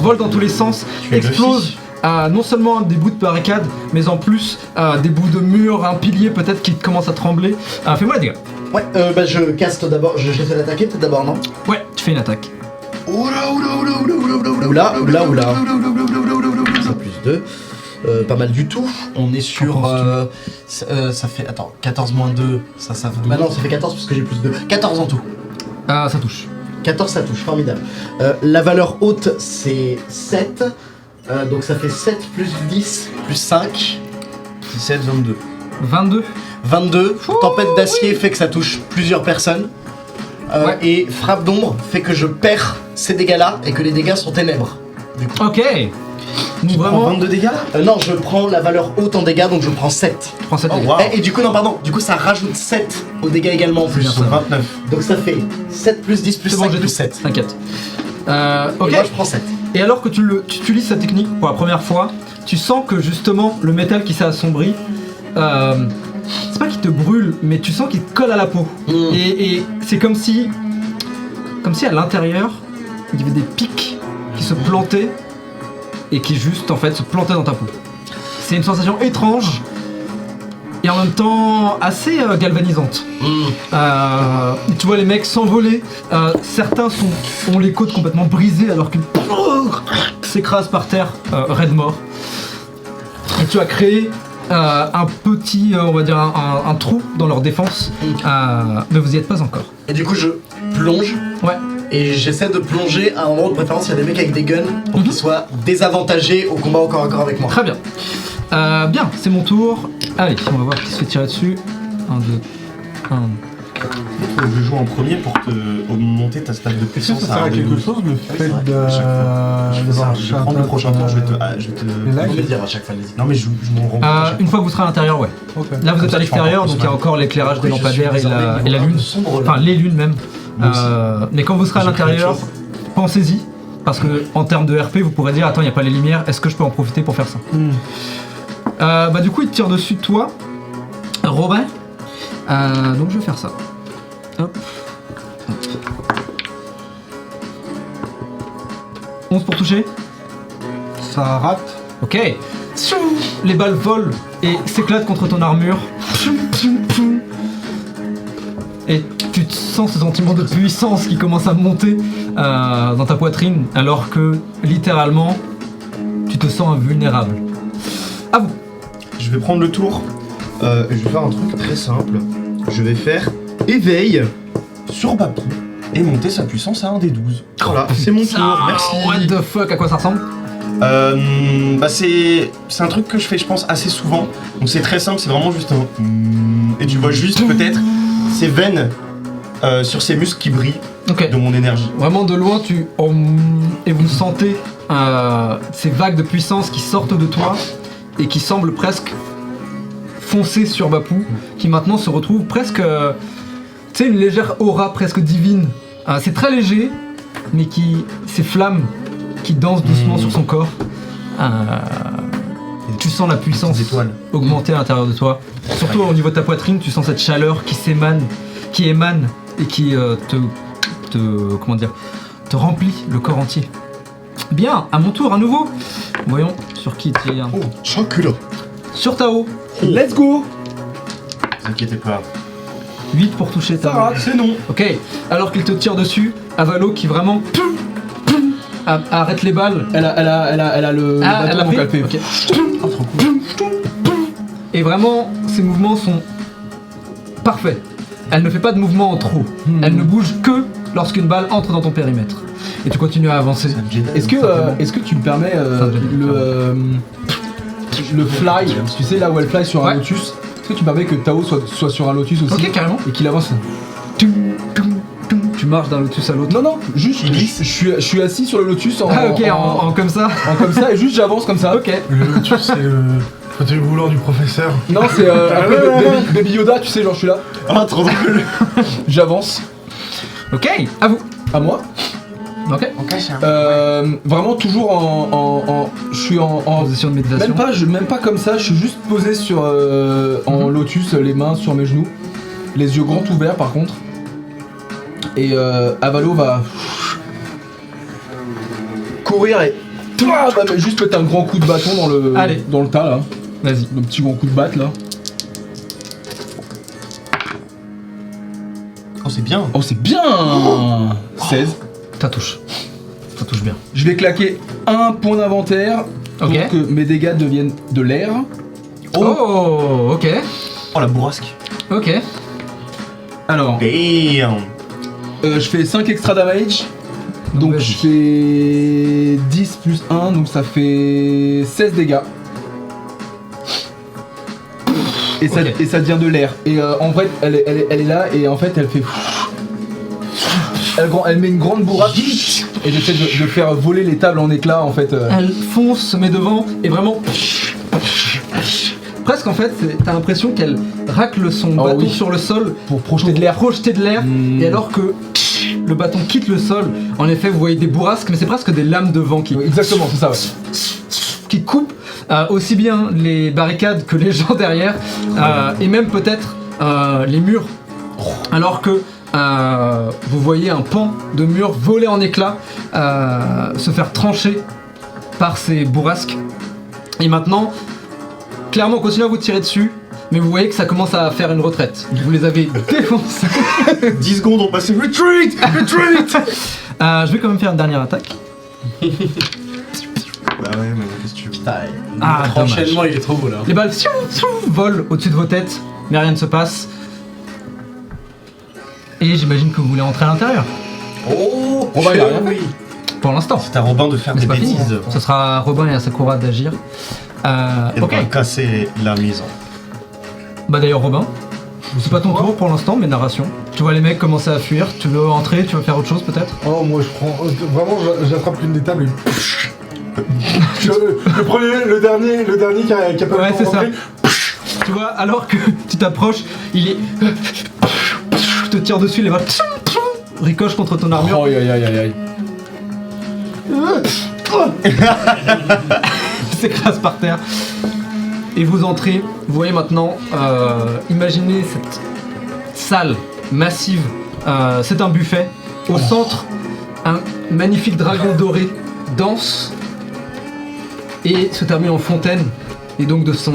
volent dans tous les sens, Tu es explosent non seulement des bouts de barricade, mais en plus des bouts de mur, un pilier peut-être qui commence à trembler. Fais-moi des dégâts. Ouais, bah je caste d'abord, j'essaie d'attaquer peut-être d'abord, non? Ouais, tu fais une attaque. Oula. Ça plus 2. Pas mal du tout. On est sur. Ça fait. Attends, 14 moins 2. Ça fait. Bah non, ça fait 14 parce que j'ai plus 2. 14 en tout. Ça touche. 14, ça touche, formidable. La valeur haute, c'est 7. Donc ça fait 7 plus 10 plus 5. 17, 22. 22. 22. Tempête d'acier fait que ça touche plusieurs personnes. Ouais. Et frappe d'ombre fait que je perds ces dégâts-là et que les dégâts sont ténèbres. Ok. Tu prends 22 dégâts là Non, je prends la valeur haute en dégâts, donc je prends 7. Tu prends 7 dégâts. wow. Et du coup, non, pardon, du coup, ça rajoute 7 aux dégâts également en plus. bien ça. 29. Donc ça fait 7 plus 10 plus C'est 5 bon, j'ai plus tout. 7. T'inquiète. Et Ok. moi, je prends 7. Et alors que tu utilises cette technique pour la première fois, tu sens que justement le métal qui s'est assombri, c'est pas qu'il te brûle, mais tu sens qu'il te colle à la peau. Et c'est comme si à l'intérieur, il y avait des pics qui se plantaient et qui juste en fait se plantaient dans ta peau. C'est une sensation étrange et en même temps assez galvanisante. Tu vois les mecs s'envoler, certains ont les côtes complètement brisées alors qu'ils s'écrasent par terre, raide mort. Et tu as créé un petit, on va dire un trou dans leur défense, mais vous y êtes pas encore. Et du coup, je plonge. Ouais. Et j'essaie de plonger à un endroit de préférence, il y a des mecs avec des guns pour qu'ils soient désavantagés au combat au corps à corps avec moi. Très bien. Bien, c'est mon tour. Allez, on va voir qui se fait tirer dessus. 1, 2, 1. Je joue en premier pour te monter ta stade de Est-ce que puissance. ça sert à quelque chose le fait d'avoir Je vais prendre le prochain tour, je vais te. Les On lags peut le dire à chaque fois, les Non mais je m'en rends compte à chaque Une fois que vous serez à l'intérieur, ouais. Ok. Là, vous êtes ça, à tu fais l'extérieur, encore donc plus il y a mal. encore l'éclairage des Oui, je suis lampadaires et désormais la lune. sombre. Enfin, les lunes même. Moi aussi. Mais quand vous serez à J'ai pris l'intérieur, autre chose. pensez-y. Parce que en termes de RP, vous pourrez dire attends, il n'y a pas les lumières, est-ce que je peux en profiter pour faire ça Bah du coup, il te tire dessus de toi, Robin. Donc je vais faire ça. Hop. 11 pour toucher. Ça rate. Ok. Les balles volent et s'éclatent contre ton armure. Et tu te sens ce sentiment de puissance qui commence à monter dans ta poitrine, alors que littéralement, tu te sens invulnérable. À vous. Je vais prendre le tour. Et je vais faire un truc très simple. Je vais faire éveil. Sur Bapi et monter sa puissance à 1 des 12. Voilà, c'est mon tour. Merci. What the fuck, à quoi ça ressemble? Bah c'est un truc que je fais je pense assez souvent. Donc c'est très simple, c'est vraiment juste un et tu vois juste peut-être ces veines sur ces muscles qui brillent Ok. de mon énergie. Vraiment de loin, et vous sentez ces vagues de puissance qui sortent de toi et qui semblent presque foncer sur Bapou, qui maintenant se retrouve presque, tu sais, une légère aura presque divine. C'est très léger, mais ces flammes qui dansent doucement sur son corps. Tu sens la puissance Des étoiles. augmenter à l'intérieur de toi. Surtout au niveau de ta poitrine, tu sens cette chaleur qui émane et qui te remplit le corps entier. Bien, à mon tour à nouveau. Voyons sur qui il tire. Oh, chocolat. Sur Tao. Let's go. Ne vous inquiétez pas. 8 pour toucher Tao. Ça rate. C'est non. Ok, alors qu'il te tire dessus, Avalo qui vraiment arrête les balles. Elle a le Elle a bâton, donc pris elle fait. Ok. Et vraiment, ses mouvements sont parfaits. Elle ne fait pas de mouvement en trop. Elle ne bouge que lorsqu'une balle entre dans ton périmètre. Et tu continues à avancer. Est-ce que tu me permets le fly, tu sais là où elle fly sur un Ouais. lotus, est-ce que tu permets que Tao soit sur un lotus aussi Ok, carrément. et qu'il avance? Tu marches d'un lotus à l'autre. Non, juste je suis assis sur le lotus en, Ah ok, en comme ça. en comme ça et juste j'avance comme ça. Ok. Le lotus, c'est le fauteuil roulant du professeur. Non, c'est un peu Baby Yoda, tu sais, genre je suis là, Ah trop drôle. j'avance. Ok, à vous. À moi. Ok. Vraiment toujours je suis en Position de méditation. même pas comme ça, je suis juste posé sur en lotus, les mains sur mes genoux, les yeux grands ouverts par contre. Et Avalo va courir et mais juste mettre un grand coup de bâton Allez. dans le tas là. Vas-y. Un petit grand coup de batte là. Oh, c'est bien. Oh, c'est bien 16. Ça touche bien. Je vais claquer un point d'inventaire pour Ok. que mes dégâts deviennent de l'air. Oh, ok. Oh, la bourrasque. Ok. Alors, Damn. je fais 5 extra damage. Donc vas-y. je fais 10 plus 1, donc ça fait 16 dégâts. Et ça, Ok. et ça devient de l'air. Et en vrai, elle est là et en fait, elle fait. Elle met une grande bourrasque et j'essaie de faire voler les tables en éclats en fait. Elle fonce, se met devant et vraiment. Presque en fait, t'as l'impression qu'elle racle son Oh bâton oui. sur le sol Pour projeter de l'air. projeter de l'air. Mm. Et alors que le bâton quitte le sol, en effet, vous voyez des bourrasques, mais c'est presque des lames de vent Exactement, c'est ça. Ouais. qui coupent aussi bien les barricades que les gens derrière, et même peut-être les murs. Alors que vous voyez un pan de mur voler en éclats, se faire trancher par ces bourrasques. Et maintenant, clairement, on continue à vous tirer dessus, mais vous voyez que ça commence à faire une retraite. Vous les avez défoncés. 10 secondes, on passait retreat. Je vais quand même faire une dernière attaque. Bah ouais, mais qu'est-ce que tu veux? Putain, Ah, notre dommage. enchaînement il est trop beau là. Les balles volent au-dessus de vos têtes, mais rien ne se passe. Et j'imagine que vous voulez rentrer à l'intérieur, Oh, On va y arriver. oui. pour l'instant. C'est à Robin de faire Mais des c'est pas fini. bêtises. Ce sera à Robin et à Sakura d'agir. Elle Ok. va casser la maison. Bah d'ailleurs Robin, c'est pas ton tour pour l'instant, mais narration. Tu vois les mecs commencer à fuir, tu veux entrer, tu veux faire autre chose peut-être? Oh, moi je prends. Vraiment, j'attrape l'une des tables et. le dernier qui a pas Ouais, le temps c'est ça. d'entrer. Tu vois, alors que tu t'approches, il est... te tire dessus, les balles ricochent contre ton armure. Oh, aïe aïe aïe aïe. Il s'écrase par terre. Et vous entrez, vous voyez maintenant, imaginez cette salle massive, c'est un buffet. Au centre, un magnifique dragon doré danse et se termine en fontaine. Et donc de sa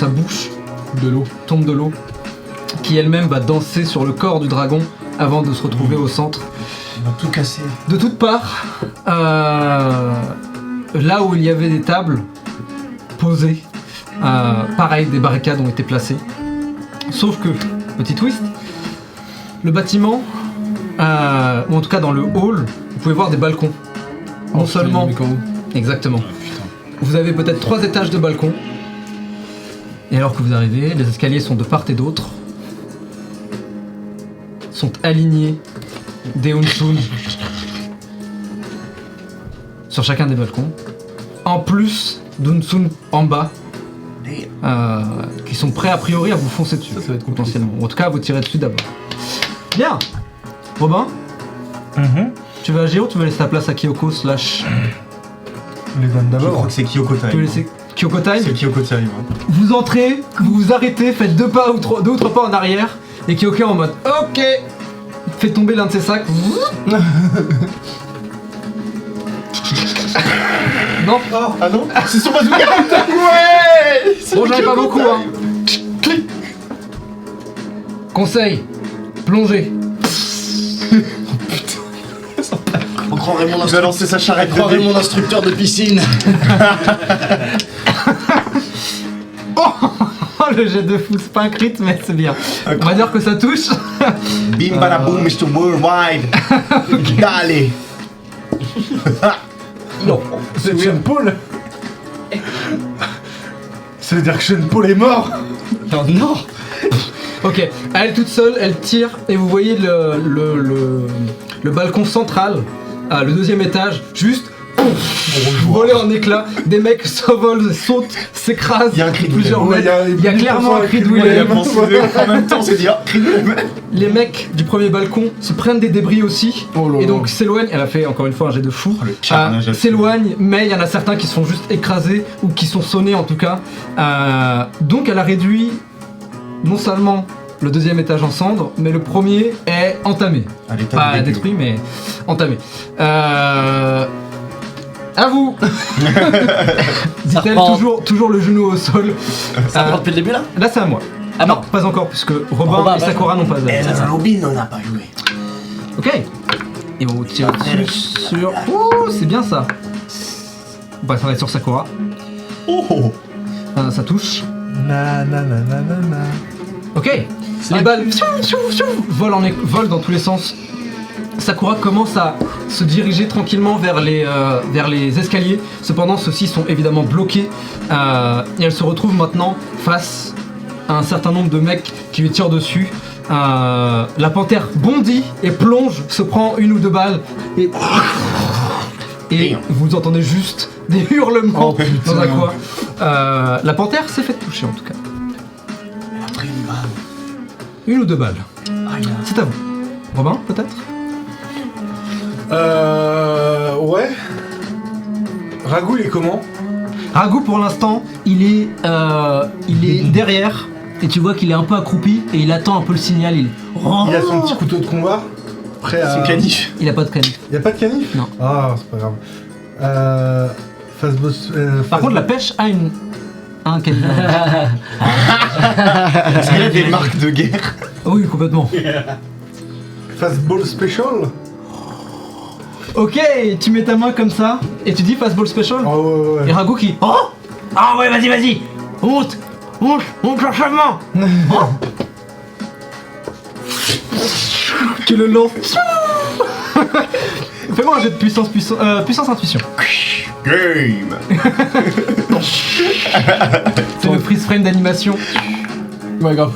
bouche, De l'eau. tombe de l'eau, qui elle-même va danser sur le corps du dragon avant de se retrouver au centre. On va tout casser. De toutes parts, là où il y avait des tables posées, pareil, des barricades ont été placées. Sauf que, petit twist, le bâtiment, ou en tout cas dans le hall, vous pouvez voir des balcons. Non seulement... Exactement. Vous avez peut-être 3 étages de balcons. Et alors que vous arrivez, les escaliers sont de part et d'autre. Sont alignés des Hunsun sur chacun des balcons. En plus d'Hunsun en bas, qui sont prêts a priori à vous foncer dessus. Ça va être potentiellement. En tout cas, à vous tirer dessus d'abord. Bien. Robin, tu veux agir ou tu veux laisser ta place à Kyoko slash... Les donne Je crois d'abord. que c'est Kyoko Time. Tu veux laisser Kyoko Time? C'est Kyoko Time. Vous entrez, vous vous arrêtez, faites 2 ou 3 pas en arrière, et Kyoko en mode OK, fait tomber l'un de ses sacs. Non. Ah non? C'est son bazooka. Ouais. Bon, j'en ai pas beaucoup, hein. Conseil, plongez. On croirait mon, Il va lancer sa charrette. de croirait dés. mon instructeur de piscine. Oh, le jet de fou, c'est pas un crit, mais c'est bien. On va dire que ça touche. Bim balaboum, Mr. Worldwide. Allez. Non, c'est Sean Paul. Ça veut dire que Sean Paul est mort. Non. Ok, elle toute seule, elle tire, et vous voyez le balcon central, le 2e étage, juste voler en éclats. Des mecs s'envolent, sautent, s'écrasent. Il y a un cri de plusieurs Willem. mètres. Ouais, Il y a clairement un cri de Willem. En même temps, c'est dire. Les mecs du premier balcon se prennent des débris aussi, Oh là et là. donc s'éloignent. Elle a fait encore une fois un jet de fou. le carnage S'éloignent, mais il y en a certains qui se font juste écraser ou qui sont sonnés en tout cas. Donc elle a réduit non seulement le 2e étage en cendres, mais le premier est entamé. Allez, Pas détruit, mais entamé. À vous. Dit-elle toujours le genou au sol. Ça reprend depuis le début là? Là c'est à moi. Ah non, bon. pas encore puisque Robin et Sakura n'ont pas. Robin on n'a pas joué. Ok. Et on tire dessus sur. Ouh, c'est bien ça. Bah ça va être sur Sakura. Oh. Ça touche. Na. Ok. Les balles volent dans tous les sens. Sakura commence à se diriger tranquillement vers les escaliers. Cependant, ceux-ci sont évidemment bloqués. Et elle se retrouve maintenant face à un certain nombre de mecs qui lui tirent dessus. La panthère bondit et plonge, se prend une ou deux balles et vous entendez juste des hurlements dans un coin. La panthère s'est fait toucher en tout cas. Elle a pris une balle. Une ou deux balles. C'est à vous. Robin, peut-être? Ouais. Ragout, il est comment? Ragout, pour l'instant, il est derrière. Et tu vois qu'il est un peu accroupi et il attend un peu le signal. Il a son petit couteau de combat prêt à... Son canif. Il a pas de canif. Il a pas de canif? Non. Ah, c'est pas grave. Par contre, la pêche a un canif. Est-ce qu'il y a des marques de guerre? Oui, complètement. Fastball special? Ok, tu mets ta main comme ça et tu dis fastball special. Oh ouais. Et Ragout qui... Oh ah ouais, vas-y. Monte la main. Tu le lances. Fais-moi un jet de puissance intuition. Game. C'est le freeze frame d'animation. Ouais, grave.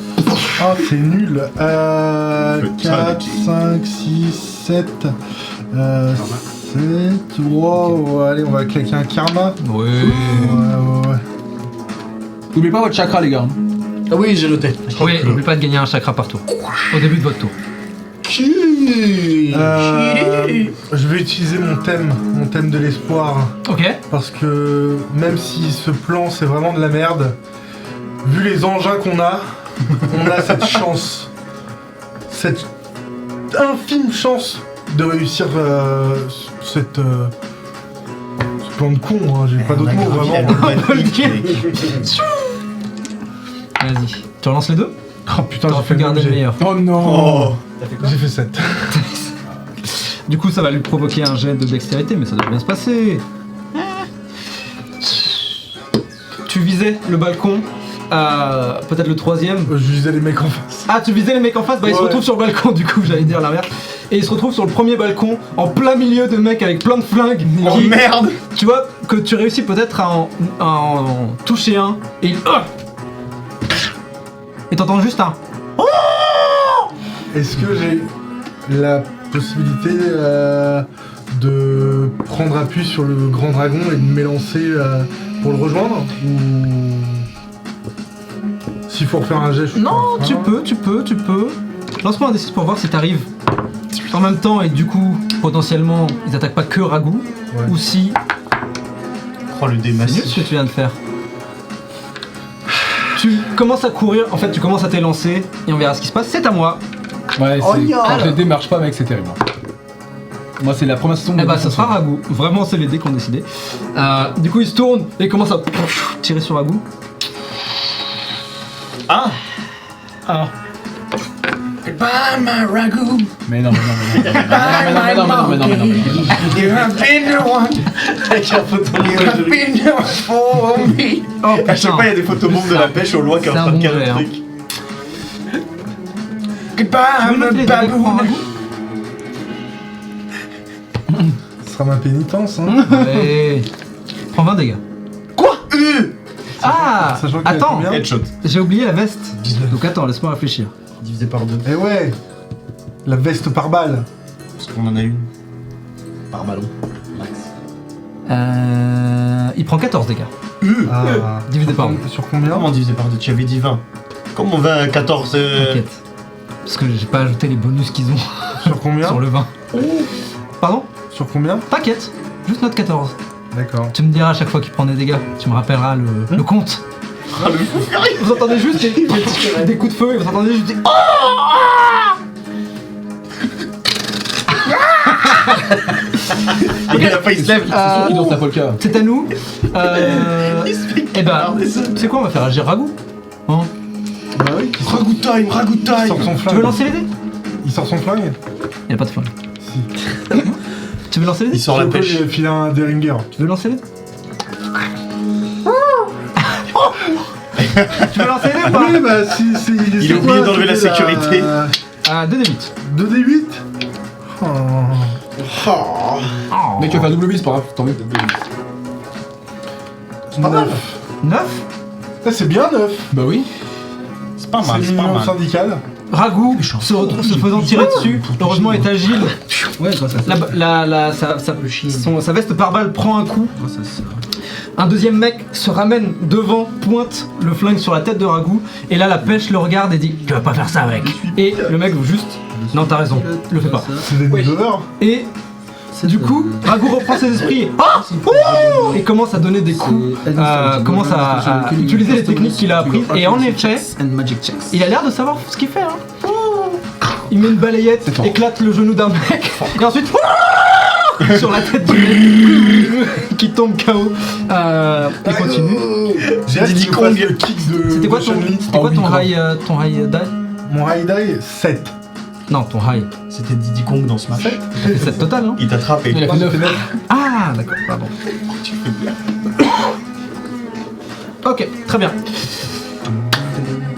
Ah, c'est nul. 4, 5, 6, 7. 7. Wow, allez, on va claquer un karma. Ouais. Ouais. N'oubliez pas votre chakra, les gars. Ah oui, j'ai noté. Oui, n'oubliez pas de gagner un chakra par tour. Au début de votre tour. Je vais utiliser mon thème de l'espoir. Ok. Parce que même si ce plan c'est vraiment de la merde, vu les engins qu'on a, on a cette chance, cette infime chance de réussir ce plan de con, hein, j'ai pas d'autres mots vraiment. Vas-y. Tu relances les deux? Oh putain, T'aurais j'ai fait pu garder le meilleur. Oh non. J'ai fait 7. Du coup, ça va lui provoquer un jet de dextérité, mais ça devrait bien se passer. Tu visais le balcon, peut-être le troisième. Je visais les mecs en face. Ah, tu visais les mecs en face? Bah, ils se retrouvent sur le balcon, du coup, j'allais dire l'inverse. Et ils se retrouvent sur le premier balcon, en plein milieu de mecs avec plein de flingues. Oh merde. Tu vois que tu réussis peut-être à en toucher un, et il... Et t'entends juste un... Est-ce que j'ai la possibilité de prendre appui sur le grand dragon et de m'élancer pour le rejoindre? Ou s'il faut refaire un jet, je suis Non, pas- tu peux. Lance-moi un D6 pour voir si t'arrives en même temps et du coup, potentiellement, ils attaquent pas que Ragout, Ouais. ou si... Oh le dé C'est nul massif. ce que tu viens de faire. Tu commences à courir, en fait tu commences à t'élancer et on verra ce qui se passe. C'est à moi. Ouais, Oh, c'est... yo. Quand les dés marchent pas, mec, c'est terrible. Moi, c'est la première session de Eh bah ça sera Ragout. Vraiment c'est les dés qui ont décidé. Du coup il se tourne et il commence à tirer sur Ragout. Ah. Goodbye, my ragout. Mais non. You have been the one. Avec la photo You have been the one for me. Oh À chaque fois, il y a des photos bombes de la pêche au loin qui est en c'est un train de bon caler jet, un hein. truc. Goodbye, Tu veux I'm noter a les dés pour baboon. Ragout? Ce sera ma pénitence, hein. Ouais. Prends 20 dégâts. Quoi Ah Sachant qu'il y a attends, combien Headshot. j'ai oublié la veste. Donc attends, laisse-moi réfléchir. Divisé par 2. Eh ouais. La veste par balle. Parce qu'on en a une. Par ballon. Max. Il prend 14 dégâts. Ah. Divisé par 2. Sur combien? Comment divisé par 2? Tu avais dit 20. Comment 20 14 T'inquiète. Parce que j'ai pas ajouté les bonus qu'ils ont Sur combien? sur le 20. Pardon? Sur combien? T'inquiète, juste note 14. D'accord. Tu me diras à chaque fois qu'il prend des dégâts, tu me rappelleras le compte. Ah, le fou furieux. Vous entendez juste des coups de feu et vous entendez juste des... Il a pas, il se lève. Qui danse la polka? C'est à nous. Eh ben, c'est quoi, on va faire agir Ragout hein? Bah oui, Ragout time, ragout il sort time. son Tu flingue. veux lancer les dés? Il sort son flingue. Il a pas de flingue. Tu veux lancer les dés? Il sort la Je peux pêche. lui filer un Derringer. Tu veux lancer les dés? Tu veux lancer les dés ou pas? Oui, bah si. Il a oublié d'enlever la sécurité. 2d8. 2d8. Oh. Mec, tu vas faire double bis, c'est pas grave, tant mieux. 9. 9. Ah, c'est bien 9. Bah oui. C'est pas mal, C'est c'est pas l'union mal. syndicale. Ragout se retrouve se faisant tirer dessus. Heureusement est agile. Ouais, grâce à ça. Sa veste par balle prend un coup. Un deuxième mec se ramène devant, pointe le flingue sur la tête de Ragout. Et là, la pêche le regarde et dit tu vas pas faire ça avec. Et le mec juste non, t'as raison, le fais pas. C'est des donneurs. Et du coup, Ragout reprend ses esprits et commence à donner des coups, commence à utiliser les techniques qu'il a apprises. Et en effet, il a l'air de savoir ce qu'il fait. Hein. Il met une balayette, éclate le genou d'un mec, et ensuite sur la tête du mec qui tombe KO. Il continue. J'ai Diddy dit Kong. le kick de C'était quoi ton, Chun-Li. high die? Mon high die 7. Non, ton high. C'était Diddy Kong dans Smash. T'as fait 7 total, non? Il t'attrape et Il a fait 9. Ah, d'accord, pardon. tu fais bien. Ok, très bien.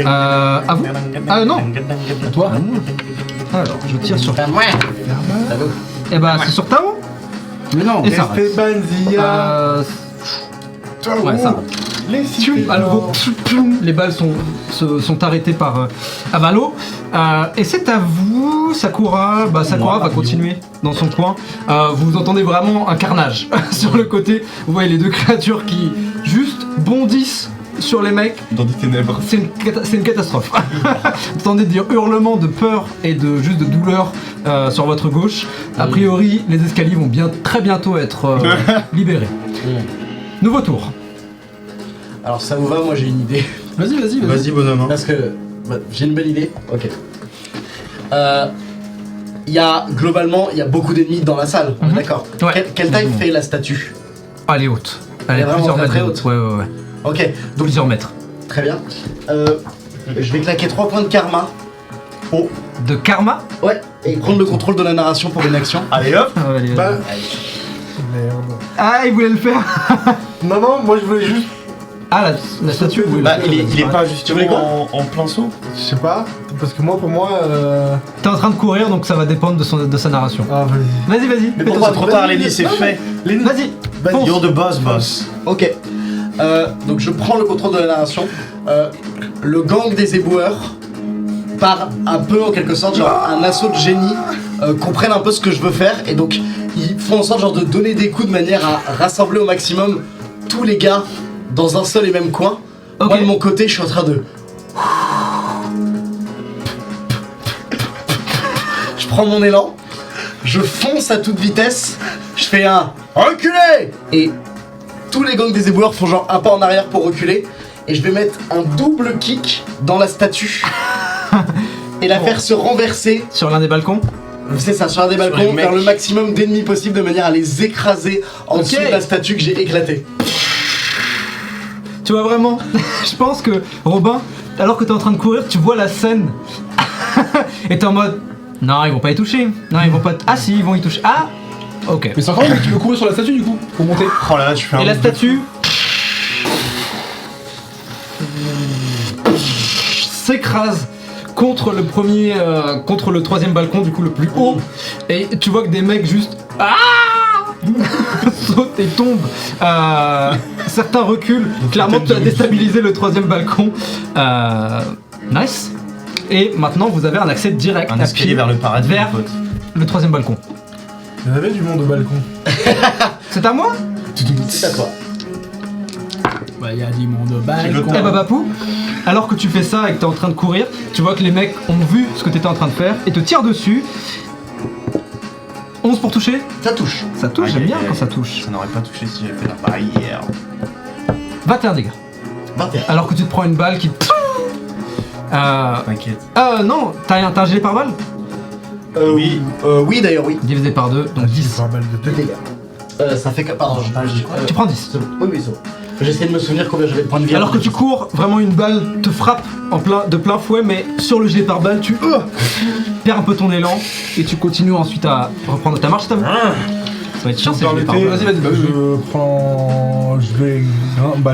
À vous? Ah non. À toi? Alors, je tire sur. Eh bah, c'est sur Tao. Mais non. Et ça rate. Esteban Zia. Ouais, ça rate. Les À nouveau, les balles sont arrêtées par Avalo. Et c'est à vous, Sakura. Bah, Sakura va continuer dans son coin. Vous entendez vraiment un carnage sur le côté. Vous voyez les deux créatures qui juste bondissent sur les mecs. Dans des ténèbres. C'est une catastrophe. Vous entendez des hurlements de peur et juste de douleur sur votre gauche. A priori, les escaliers vont très bientôt être libérés. Nouveau tour. Alors ça vous va, moi j'ai une idée. Vas-y. Vas-y, bonhomme. hein. Parce que bah, j'ai une belle idée. Ok. Globalement, il y a beaucoup d'ennemis dans la salle. Mhm. D'accord. Ouais. Quelle taille fait la statue? Ah, elle est haute. Elle Elle est est vraiment plusieurs très, mètres très de haute. haute. Ouais. Ok. Donc Plusieurs mètres. très bien. Je vais claquer 3 points de karma. De karma. Ouais. Et prendre le contrôle de la narration pour une action. Allez hop. Bah. Merde. Ah, il voulait le faire. Non, moi je voulais juste. Ah, la statue. oui, Bah, le il faire. est pas voulais justement en plein saut. Je sais pas. Parce que moi, pour moi. T'es en train de courir, donc ça va dépendre de sa narration. Ah, vas-y. Vas-y. Mais pourquoi trop tard, Lenny, c'est fait. Vas-y. fonce. You're the boss. Ok. Donc je prends le contrôle de la narration. Le gang des éboueurs part un peu en quelque sorte genre un assaut de génie, comprennent un peu ce que je veux faire et donc ils font en sorte genre de donner des coups de manière à rassembler au maximum tous les gars dans un seul et même coin. Ok. Moi de mon côté je suis en train de... Je prends mon élan, je fonce à toute vitesse, je fais un reculer et tous les gangs des éboueurs font genre un pas en arrière pour reculer et je vais mettre un double kick dans la statue et la faire se renverser. Sur l'un des balcons. C'est ça, sur un des les balcons, mecs. vers le maximum d'ennemis possible de manière à les écraser en Ok. dessous de la statue que j'ai éclatée. Tu vois vraiment, je pense que Robin, alors que t'es en train de courir, tu vois la scène et t'es en mode non, ils vont pas y toucher. Non, ils vont pas. Ah si, ils vont y toucher. Ah, ok. Mais c'est encore tu peux courir sur la statue du coup pour monter. Oh là là, tu fais un. Et la statue s'écrase contre le premier, contre le troisième balcon, du coup le plus haut. Et tu vois que des mecs juste sautent et tombent. Certains reculent. Clairement, tu as déstabilisé le troisième balcon. Nice. Et maintenant, vous avez un accès direct Un à escalier pied vers le paradis, vers mon pote. le troisième balcon. Il y en avait du monde au balcon. C'est à moi? C'est à toi. Bah y'a du monde au J'ai le balcon. Eh bah Bapou, alors que tu fais ça et que t'es en train de courir, tu vois que les mecs ont vu ce que t'étais en train de faire et te tirent dessus. 11 pour toucher. Ça touche. Ça touche, Aïe, j'aime aïe, bien aïe. quand ça touche. Ça n'aurait pas touché si j'avais fait la barrière. 21 dégâts. 21. Alors que tu te prends une balle qui... T'inquiète. Non, t'as un gilet pare-balles? Oui. Oui, d'ailleurs, oui. Divisé par 2, donc 10. Par balle de 2 dégâts. Ça fait que. Pardon, je dis quoi Tu prends 10. C'est bon. Oui, c'est bon. J'essaie de me souvenir combien j'avais de points de vie. Alors que tu cours, vraiment une balle te frappe de plein fouet, mais sur le gilet pare-balles, tu perds un peu ton élan et tu continues ensuite à reprendre ta marche. Ça va être chiant, c'est le gilet Permettez, pare-balles. Vas-y,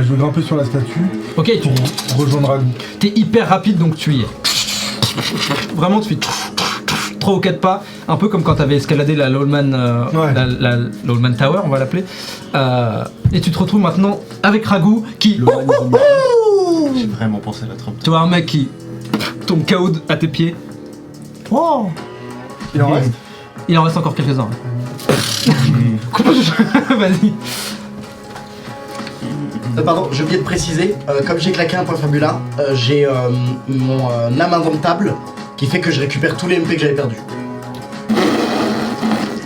je vais grimper sur la statue, Ok, tu rejoindre Ragout. t'es hyper rapide, donc tu y es. Vraiment, tu fais 3 ou 4 pas, un peu comme quand t'avais escaladé la Lawman, Ouais. la Lawman Tower, on va l'appeler. Et tu te retrouves maintenant avec Ragout qui... J'ai vraiment pensé à la trompe. Tu vois un mec qui tombe KO à tes pieds. Oh, Il en reste. il en reste encore quelques-uns. Vas-y. Pardon, j'ai oublié de préciser, comme j'ai claqué un point fabula, j'ai mon âme indomptable qui fait que je récupère tous les MP que j'avais perdus.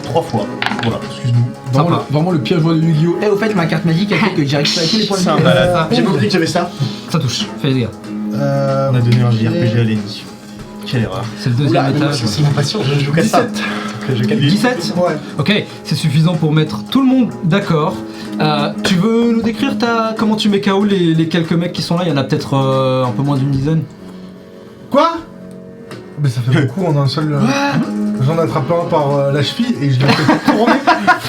3 fois. Voilà, excuse-nous. Sympa. Vraiment le pire joueur de Yu-Gi-Oh! Eh, au fait, ma carte magique a fait que j'ai récupéré tous les points de C'est un vie. balade. J'ai pas oublié que j'avais ça. Ça touche, fais les dégâts. On a donné un JRPG à Lenny. Quelle erreur. C'est le deuxième Oula, étage. c'est ma passion, je joue qu'à ça. 17 Ouais. Ok, c'est suffisant pour mettre tout le monde d'accord. Tu veux nous décrire comment tu mets KO les quelques mecs qui sont là? Il y en a peut-être un peu moins d'une dizaine. Quoi? Mais ça fait beaucoup en un seul. J'en attrape un par la cheville et je l'ai fait tourner.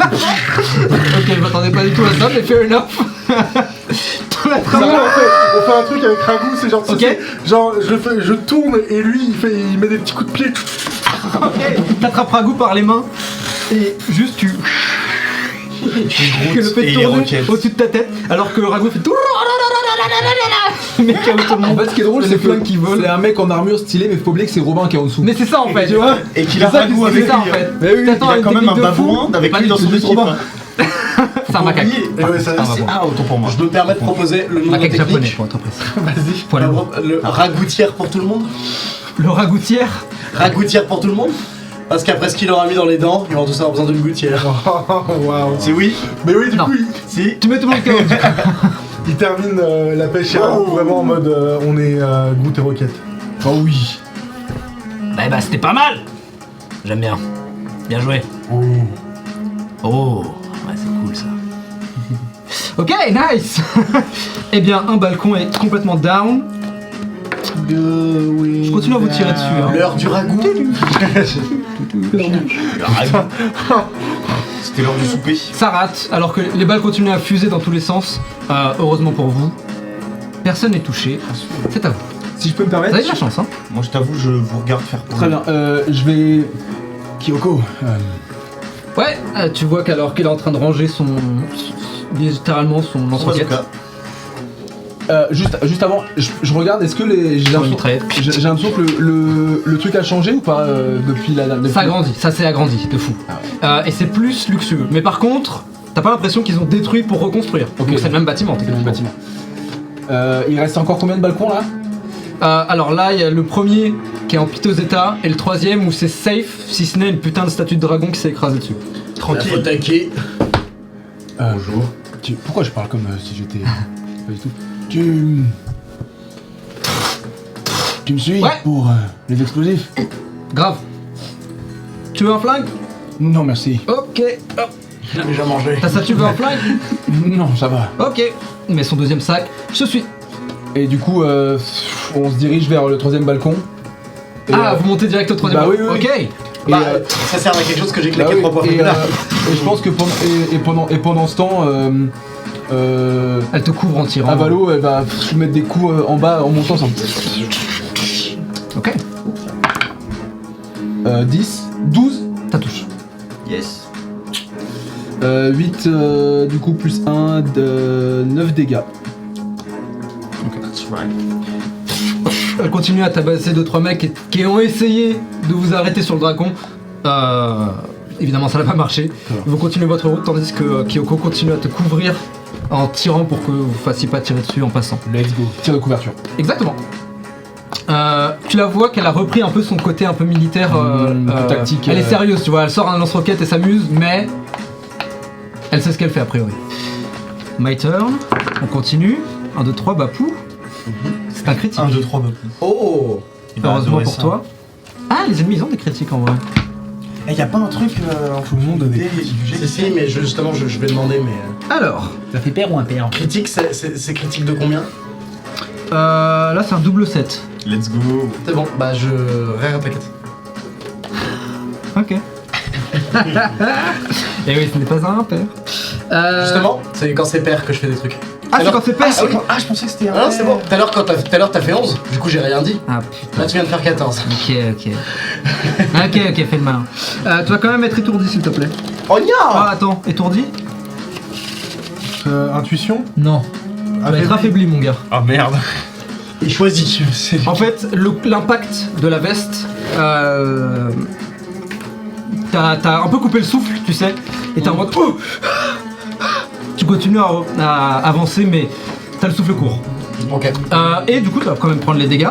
Ok, je m'attendais pas du tout à ça, mais fair enough. Ton Ça attrape- va, on fait un truc avec Ragout, c'est genre, Ok. genre je tourne et lui il met des petits coups de pied. Ok, t'attrapes Ragout par les mains et juste tu le fais et les tourner roquettes. au-dessus de ta tête alors que Ragout fait tout. Mais KO tout le En monde. fait, ce qui est drôle, Les c'est flingues que qui volent. c'est un mec en armure stylée, mais faut oublier que c'est Robin qui est en dessous. Mais c'est ça en fait, tu vois. Et qu'il a C'est ça, Ragout c'est avec ça en lui. fait. Mais oui, T'attends Il a une quand même un technique de fou, babouin avec pas lui du dans tout, son c'est équipe. Robin. C'est un macaque. Et ouais, ça, Ah, c'est- bon. Ah, autant pour moi. Je me permets de proposer le nom de la Macaque japonais technique. pour être précis. Vas-y. Poil lourd. Le ragoutière pour tout le monde. Le ragoutière. Ragoutière pour tout le monde. Parce qu'après ce qu'il aura mis dans les dents, ils vont tous avoir besoin d'une gouttière. Waouh. C'est oui. Mais oui, du Non. coup, Si. Tu mets tout le monde KO. il termine la pêche et Ragout vraiment en mode on est Groot et Rocket. Oh oui. Bah c'était pas mal. J'aime bien. Bien joué. Oh, ouais c'est cool ça. Ok, nice. Eh bien, un balcon est complètement down. Je continue à vous tirer dessus. Hein. L'heure du ragout. C'était l'heure du souper. Ça rate, alors que les balles continuent à fuser dans tous les sens. Heureusement pour vous, personne n'est touché. C'est à vous. Si je peux me Vous permettre. avez de la chance, hein. Moi, je t'avoue, je vous regarde faire. Très bien. Je vais. Kyoko. Ouais, tu vois qu'alors qu'il est en train de ranger littéralement son lance-roquette. Juste avant, je regarde, est-ce que j'ai Sur une l'impression mitraillette. j'ai l'impression que le truc a changé ou pas depuis la depuis... Ça agrandit, ça s'est agrandi de fou. Et c'est plus luxueux. Mais par contre, t'as pas l'impression qu'ils ont détruit pour reconstruire. Ok. Donc c'est le même bâtiment, C'est le même techniquement. bâtiment. Il reste encore combien de balcons là? Alors là, il y a le premier qui est en piteux état et le troisième où c'est safe, si ce n'est une putain de statue de dragon qui s'est écrasée dessus. Tranquille. Attaquer. Bonjour. Pourquoi je parle comme si j'étais pas du tout? Tu me suis Ouais. pour les explosifs? Grave. Tu veux un flingue? Non merci. Ok. Hop. J'ai déjà mangé. Ta statue veut un flingue? Non ça va. Ok. Il met son deuxième sac. Je suis. Et du coup on se dirige vers le troisième balcon. Et, Vous montez direct au troisième bah oui, balcon. oui, Ok. Bah, ça sert à quelque chose que j'ai bah claqué oui, 3 points et, fabula. et je pense que pendant ce temps Elle te couvre en tirant. Avalo elle va mettre des coups en bas en montant sans. Ok. 10, 12, Ça touche. Yes. 8 du coup plus 1 de 9 dégâts. That's right. Elle continue à tabasser 2-3 mecs qui ont essayé de vous arrêter sur le dragon. Évidemment, ça n'a pas marché. Vous continuez votre route tandis que Kyoko continue à te couvrir en tirant pour que vous fassiez pas tirer dessus en passant. Let's go. Tir de couverture. Exactement. Tu la vois qu'elle a repris un peu son côté un peu militaire, tactique, Elle est sérieuse, tu vois. Elle sort un lance-roquette et s'amuse, mais elle sait ce qu'elle fait a priori. My turn. On continue. 1, 2, 3, Bapou. C'est un critique. 1, 2, 3, bah. Oh. Il va Heureusement adorer pour ça. toi. Ah, les ennemis ils ont des critiques en vrai. Eh, y a pas un truc en Tout le monde avait Si, mais justement, je vais demander, mais. Alors, Ça fait père ou impair? Critique, c'est critique de combien? là c'est un double 7. Let's go. C'est bon, bah je répète. Ok. Et oui, ce n'est pas un impair. Justement, c'est quand c'est pair que je fais des trucs. Ah, c'est quand c'est pair. Ah oui. Ah, je pensais que c'était un. Ah non, c'est bon. Tout à l'heure, t'as fait 11, du coup, j'ai rien dit. Ah putain. Là, tu viens de faire 14. Ok. Ok, fais le malin. Tu vas quand même être étourdi s'il te plaît. Oh, nya Ah, attends, étourdi? Intuition. Non. Tu vas être affaibli, mon gars. Ah merde. Il choisit. En fait, l'impact de la veste, t'as un peu coupé le souffle, tu sais, et t'es en mode oh tu continues à avancer, mais t'as le souffle court. Ok. Et du coup, tu vas quand même prendre les dégâts.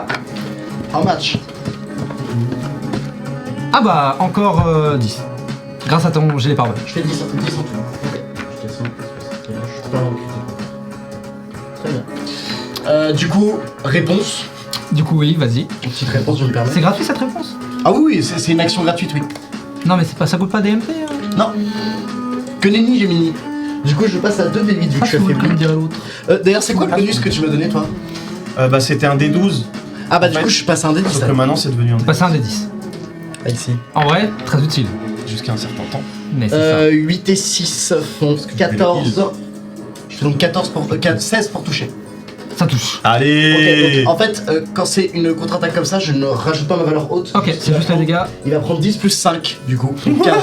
En match. Ah bah, encore 10. Grâce à ton gilet pare-balles. Je fais 10 en tout. Je descends. Je peux avoir Très bien. Du coup, réponse. Du coup, oui, vas-y. Une petite réponse, je me permets. C'est gratuit cette réponse? Ah oui, c'est une action gratuite, oui. Non, mais ça coûte pas DMP. Non. Que nenni, j'ai mini. Du coup, je passe à 2 D8 vu que je suis affaibli. comme dirait l'autre. D'ailleurs, c'est quoi le bonus que tu m'as donné, toi? Bah, c'était un D12. Ah bah, En du fait, coup, je suis passé à un D10. Sauf que maintenant, c'est devenu un D12. Passer un des 10. Ah, ici. En vrai, très utile. Jusqu'à un certain temps. Mais c'est 8 et 6 font que 14. Je fais donc 16 pour toucher. ça. Ça touche. Allez. Ok, donc en fait, quand c'est une contre-attaque comme ça, je ne rajoute pas ma valeur haute. Ok, c'est juste les dégâts. Il va prendre 10 plus 5, du coup. Donc 15.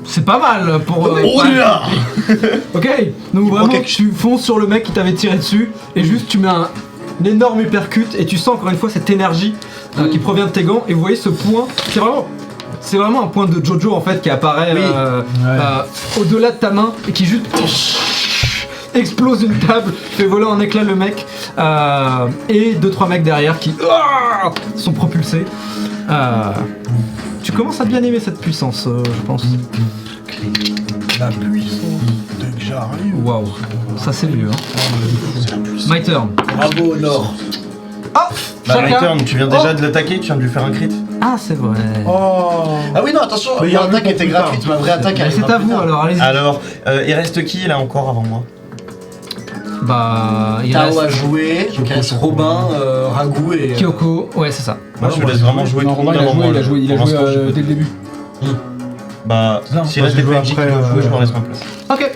C'est pas mal pour. Oh là. Ok, donc Il vraiment prend quelque- tu fonces sur le mec qui t'avait tiré dessus et juste tu mets un énorme uppercut et tu sens encore une fois cette énergie qui provient de tes gants et vous voyez ce point, c'est vraiment un point de Jojo en fait qui apparaît Oui. au-delà de ta main et qui juste explose une table, fait voler en éclats le mec et 2-3 mecs derrière qui sont propulsés. Tu commences à bien aimer cette puissance, je pense. La puissance de que j'arrive. Waouh, ça c'est mieux. Hein. My turn. Bravo, Nord. Ah, Bah, chacun. Return, tu viens déjà de l'attaquer, tu viens de lui faire un crit. Ah, c'est vrai. Oh. Ah oui, non, attention, Mais il y a mon un attaque but était pour plus gratuite, tard. ma vraie attaque Mais arrivera c'est à plus vous tard. alors, allez-y. Alors, il reste qui là encore avant moi? Bah, il Tao a reste joué, donc il reste Robin, Ragout et. Kyoko. Ouais, c'est ça. Moi, je te laisse vraiment jouer tout le monde avant moi. il a joué Pour l'instant, je peux- dès le début. Bah, Non, s'il moi, reste j'ai des joué PNJ qui après, doivent jouer, je leur laisse ma place. Ok.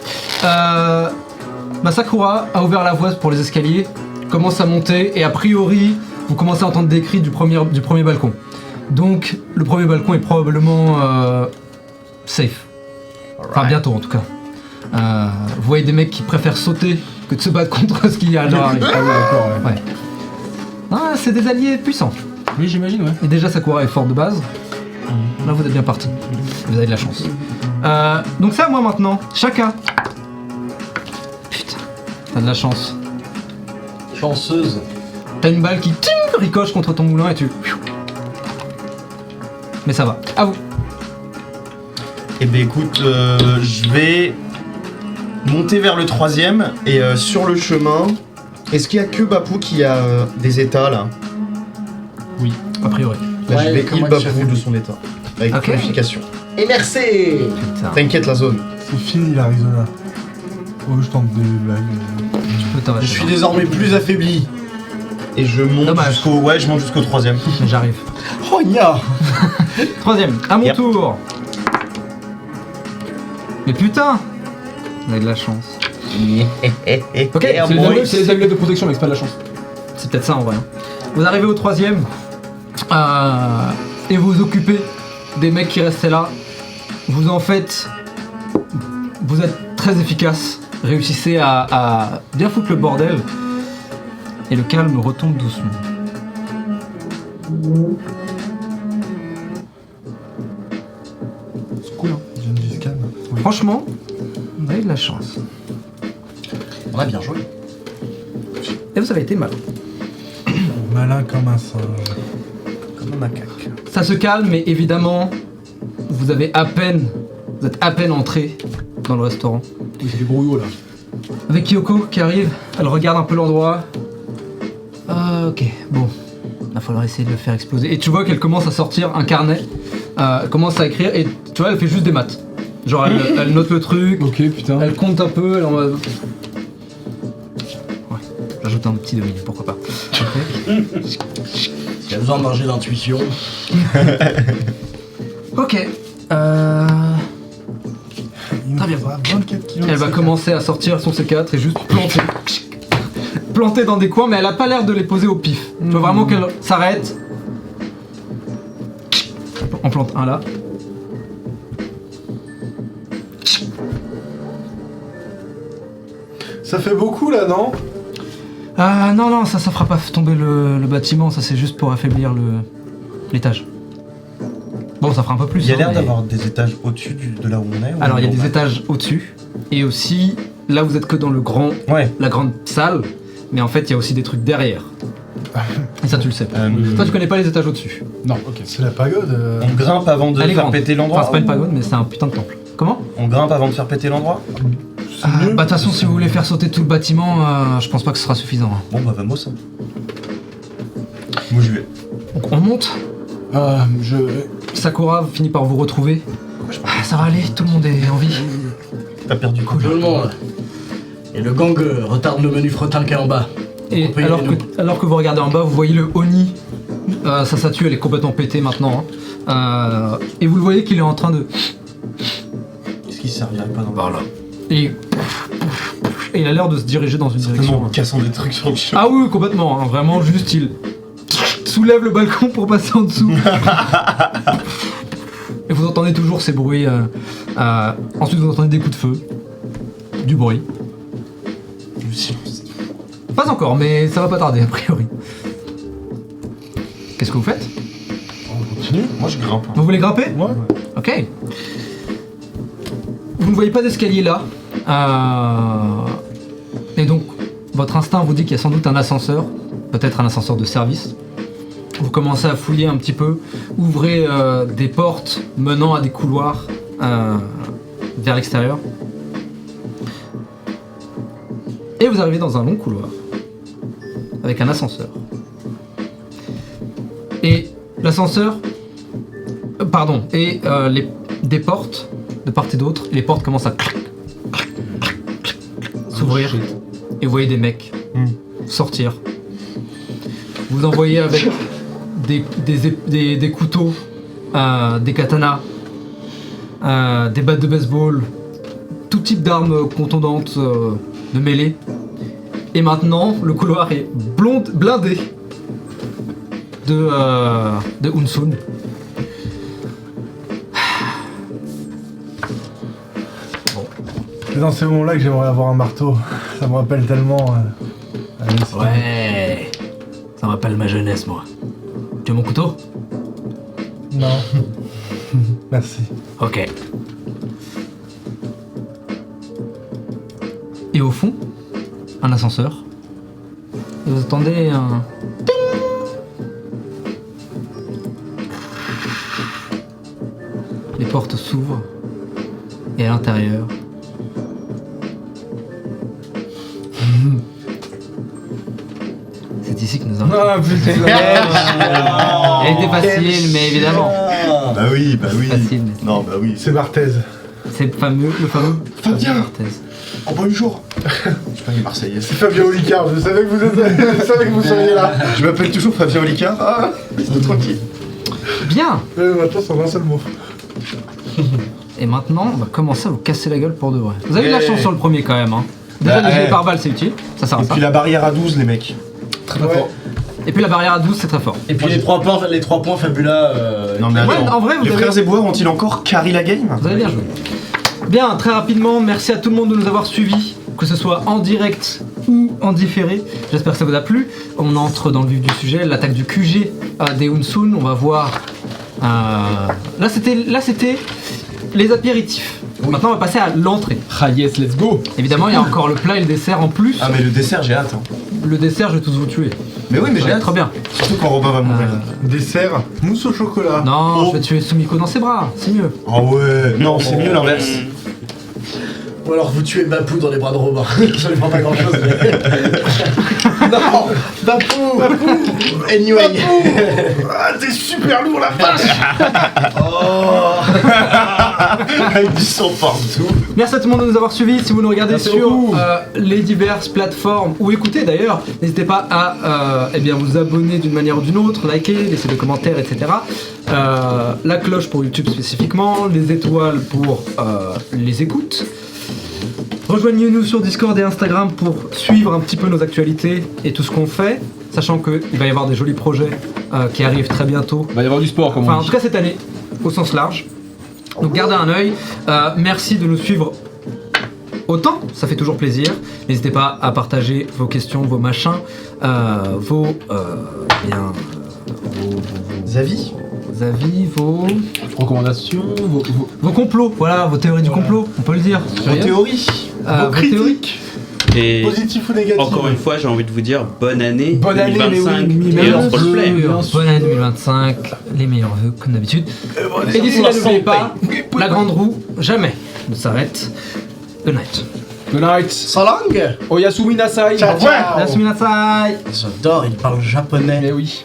Bah, Sakura a ouvert la voie pour les escaliers, commence à monter et a priori, vous commencez à entendre des cris du premier balcon. Donc, le premier balcon est probablement safe. Enfin, bientôt en tout cas. Vous voyez des mecs qui préfèrent sauter que de se battre contre ce qui leur arrive. Ah oui, d'accord, ouais. Ouais. Ah, c'est des alliés puissants. Oui, j'imagine, ouais. Et déjà Sakura est fort de base. Là vous êtes bien parti. Vous avez de la chance. Donc c'est à moi maintenant. Chacun. Putain. T'as de la chance. Chanceuse. T'as une balle qui ting, ricoche contre ton moulin et tu. Mais ça va. À vous. Eh ben écoute, je vais monter vers le troisième et sur le chemin, est-ce qu'il y a que Bapou qui a des états là? A priori. Bah, Ouais, je vais comme heal moi, je Bapou fais de plus. son état. Avec Ok. purification. Et merci. Putain. T'inquiète la zone. C'est fini l'Arizona. Oh, je tente des blagues. Tu peux t'arrêter. Je suis désormais plus affaibli. Et je monte Dommage. jusqu'au. Ouais, je monte jusqu'au troisième. Mais j'arrive. Oh, nya. Troisième. À mon Yep. tour. Mais putain. Vous avez de la chance. Ok. C'est les amulettes de protection, mais c'est pas de la chance. C'est peut-être ça en vrai. Vous arrivez au troisième et vous occupez des mecs qui restaient là. Vous en faites. Vous êtes très efficace. Réussissez à bien foutre le bordel. Et le calme retombe doucement. C'est cool, hein. Gengis Khan. Oui. Franchement, vous avez de la chance. On a bien joué. Et vous avez été malin. Malin comme un singe. Comme un macaque. Ça se calme, mais évidemment, vous êtes à peine entré dans le restaurant. Oui, c'est les brouillots là. Avec Kyoko qui arrive, elle regarde un peu l'endroit. Ah, ok, bon. Il va falloir essayer de le faire exploser. Et tu vois qu'elle commence à sortir un carnet Elle commence à écrire et tu vois, elle fait juste des maths. Genre, elle note le truc, Ok, putain. elle compte un peu, elle en mode... Ouais, j'ajoute un petit demi, pourquoi pas. S'il y a besoin de manger d'intuition. Ok. Très bien. 24 kilos. Elle va commencer à sortir son C4 et juste planter dans des coins, mais elle a pas l'air de les poser au pif. Tu vois vraiment qu'elle s'arrête. On plante un là. Ça fait beaucoup là, non? Non, ça fera pas tomber le bâtiment, ça c'est juste pour affaiblir l'étage. Bon, ça fera un peu plus. Il y a hein, l'air mais- d'avoir des étages au-dessus de là où on est. ou Alors il y a en des bas étages au-dessus, et aussi, là vous êtes que dans Ouais. la grande salle, mais en fait il y a aussi des trucs derrière. Et ça tu le sais pas. Toi tu connais pas les étages au-dessus. Non, ok. C'est la pagode. On grimpe avant de Elle est faire grande. péter l'endroit. Enfin c'est pas une pagode, mais c'est un putain de temple. Comment? On grimpe avant de faire péter l'endroit. Bah de toute façon si vous voulez faire sauter tout le bâtiment, je pense pas que ce sera suffisant. hein. Bon bah vamos. Moi j'y vais. Donc on monte, Sakura finit par vous retrouver. Ça va aller, tout le monde est en vie. T'as perdu quoi? Tout le monde. Et le gang retarde le menu fretin qui est en bas. Et On peut y alors aller, que vous regardez en bas, vous voyez le Oni. Sa statue, elle est complètement pétée maintenant. hein. Et vous le voyez qu'il est en train de... Est-ce qu'il servirait pas dans Par là. Et il a l'air de se diriger dans une direction. Vraiment en cassant des trucs sur le chemin. Ah oui, complètement. hein. Vraiment, juste il soulève le balcon pour passer en dessous. Et vous entendez toujours ces bruits. Ensuite, vous entendez des coups de feu. Du bruit. Du silence. Pas encore, mais ça va pas tarder, a priori. Qu'est-ce que vous faites? On continue. Moi je grimpe. Vous voulez grimper? Ouais. Ok. Vous ne voyez pas d'escalier là. Et donc, votre instinct vous dit qu'il y a sans doute un ascenseur. Peut-être un ascenseur de service. Vous commencez à fouiller un petit peu. Ouvrez des portes menant à des couloirs vers l'extérieur. Et vous arrivez dans un long couloir. Avec un ascenseur. Et l'ascenseur... pardon. Et des portes de part et d'autre. Et les portes commencent à s'ouvrir. Et vous voyez des mecs sortir. Vous en voyez avec des couteaux, des katanas, des battes de baseball, tout type d'armes contondantes de mêlée. Et maintenant, le couloir est blindé de Unsun. C'est dans ces moments-là que j'aimerais avoir un marteau. Ça me rappelle tellement. Allez, c'est- Ouais, ça me rappelle ma jeunesse, moi. Tu veux mon couteau? Non. Merci. Ok. Et au fond, un ascenseur. Et vous entendez un... Les portes s'ouvrent. Et à l'intérieur... C'est ici que nous avons... Ah putain. Elle était facile, mais évidemment. Bah oui. Facile, mais Non bah oui. C'est Barthez. c'est le fameux Fabien. Barthez. Oh bonjour. Je suis pas les Marseillais. C'est Fabien Olicard. Je savais que je savais que vous seriez là. Je m'appelle toujours Fabien Olicard. Ah, c'est tranquille. Bien. Maintenant, c'est en un seul mot. Et maintenant, on va commencer à vous casser la gueule pour de vrai. Vous avez eu de la Ouais. chance sur le premier quand même. Hein. Déjà, Bah, le gilet ouais. pare-balles, c'est utile. Ça sert à Et ça. puis la barrière à 12 les mecs. Très Ouais. fort. Et puis la barrière à 12, c'est très fort. Et puis les 3 points Fabula. Non mais Ouais, attends. en vrai, vous les avez- frères Éboueurs ont-ils encore carry la game? Vous avez bien joué. Bien, très rapidement, merci à tout le monde de nous avoir suivis, que ce soit en direct ou en différé. J'espère que ça vous a plu. On entre dans le vif du sujet, l'attaque du QG des Unsun. On va voir. Là, c'était les apéritifs. Maintenant, on va passer à l'entrée. Ah yes, let's go. Évidemment, il y a encore le plat et le dessert en plus. Ah mais le dessert j'ai hâte. Hein. Le dessert, je vais tous vous tuer. Mais oui mais j'ai Ouais, hâte. trop bien. Surtout quand Robin va mourir. Dessert, mousse au chocolat. Non, Oh. je vais tuer Sumiko dans ses bras, c'est mieux. Ah ouais. Non c'est mieux l'inverse. Ou alors vous tuez Bapou dans les bras de Robin. Ça lui prend pas grand chose. Mais... non, Bapou. Anyway. Ah, t'es super lourd la vache. Avec du sang partout. Merci à tout le monde de nous avoir suivis. Si vous nous regardez Merci sur beaucoup. les diverses plateformes ou écoutez d'ailleurs, n'hésitez pas à eh bien, vous abonner d'une manière ou d'une autre, liker, laisser des commentaires, etc. La cloche pour YouTube spécifiquement, les étoiles pour les écoutes. Rejoignez-nous sur Discord et Instagram pour suivre un petit peu nos actualités et tout ce qu'on fait, sachant qu'il va y avoir des jolis projets qui arrivent très bientôt. Il va y avoir du sport, comme Enfin, on en dit. tout cas cette année, au sens large. Donc gardez un œil. Merci de nous suivre autant, ça fait toujours plaisir. N'hésitez pas à partager vos questions, vos machins, vos Avis. avis, vos Recommandations, vos complots, voilà, vos théories du complot, on peut le dire. En théorie. Vos critiques. Et Positif ou négatif. encore une fois, j'ai envie de vous dire bonne année Bonne année, mais 2025 oui, et Bien leur roleplay. sûr, bonne année 2025, les meilleurs vœux comme d'habitude. Et d'ici là, n'oubliez pas, la grande roue jamais ne s'arrête. Good night. Good night. So long. Oyasumi Nasai. Ciao, ciao. Yasumi nasai. J'adore, il parle japonais. Eh oui.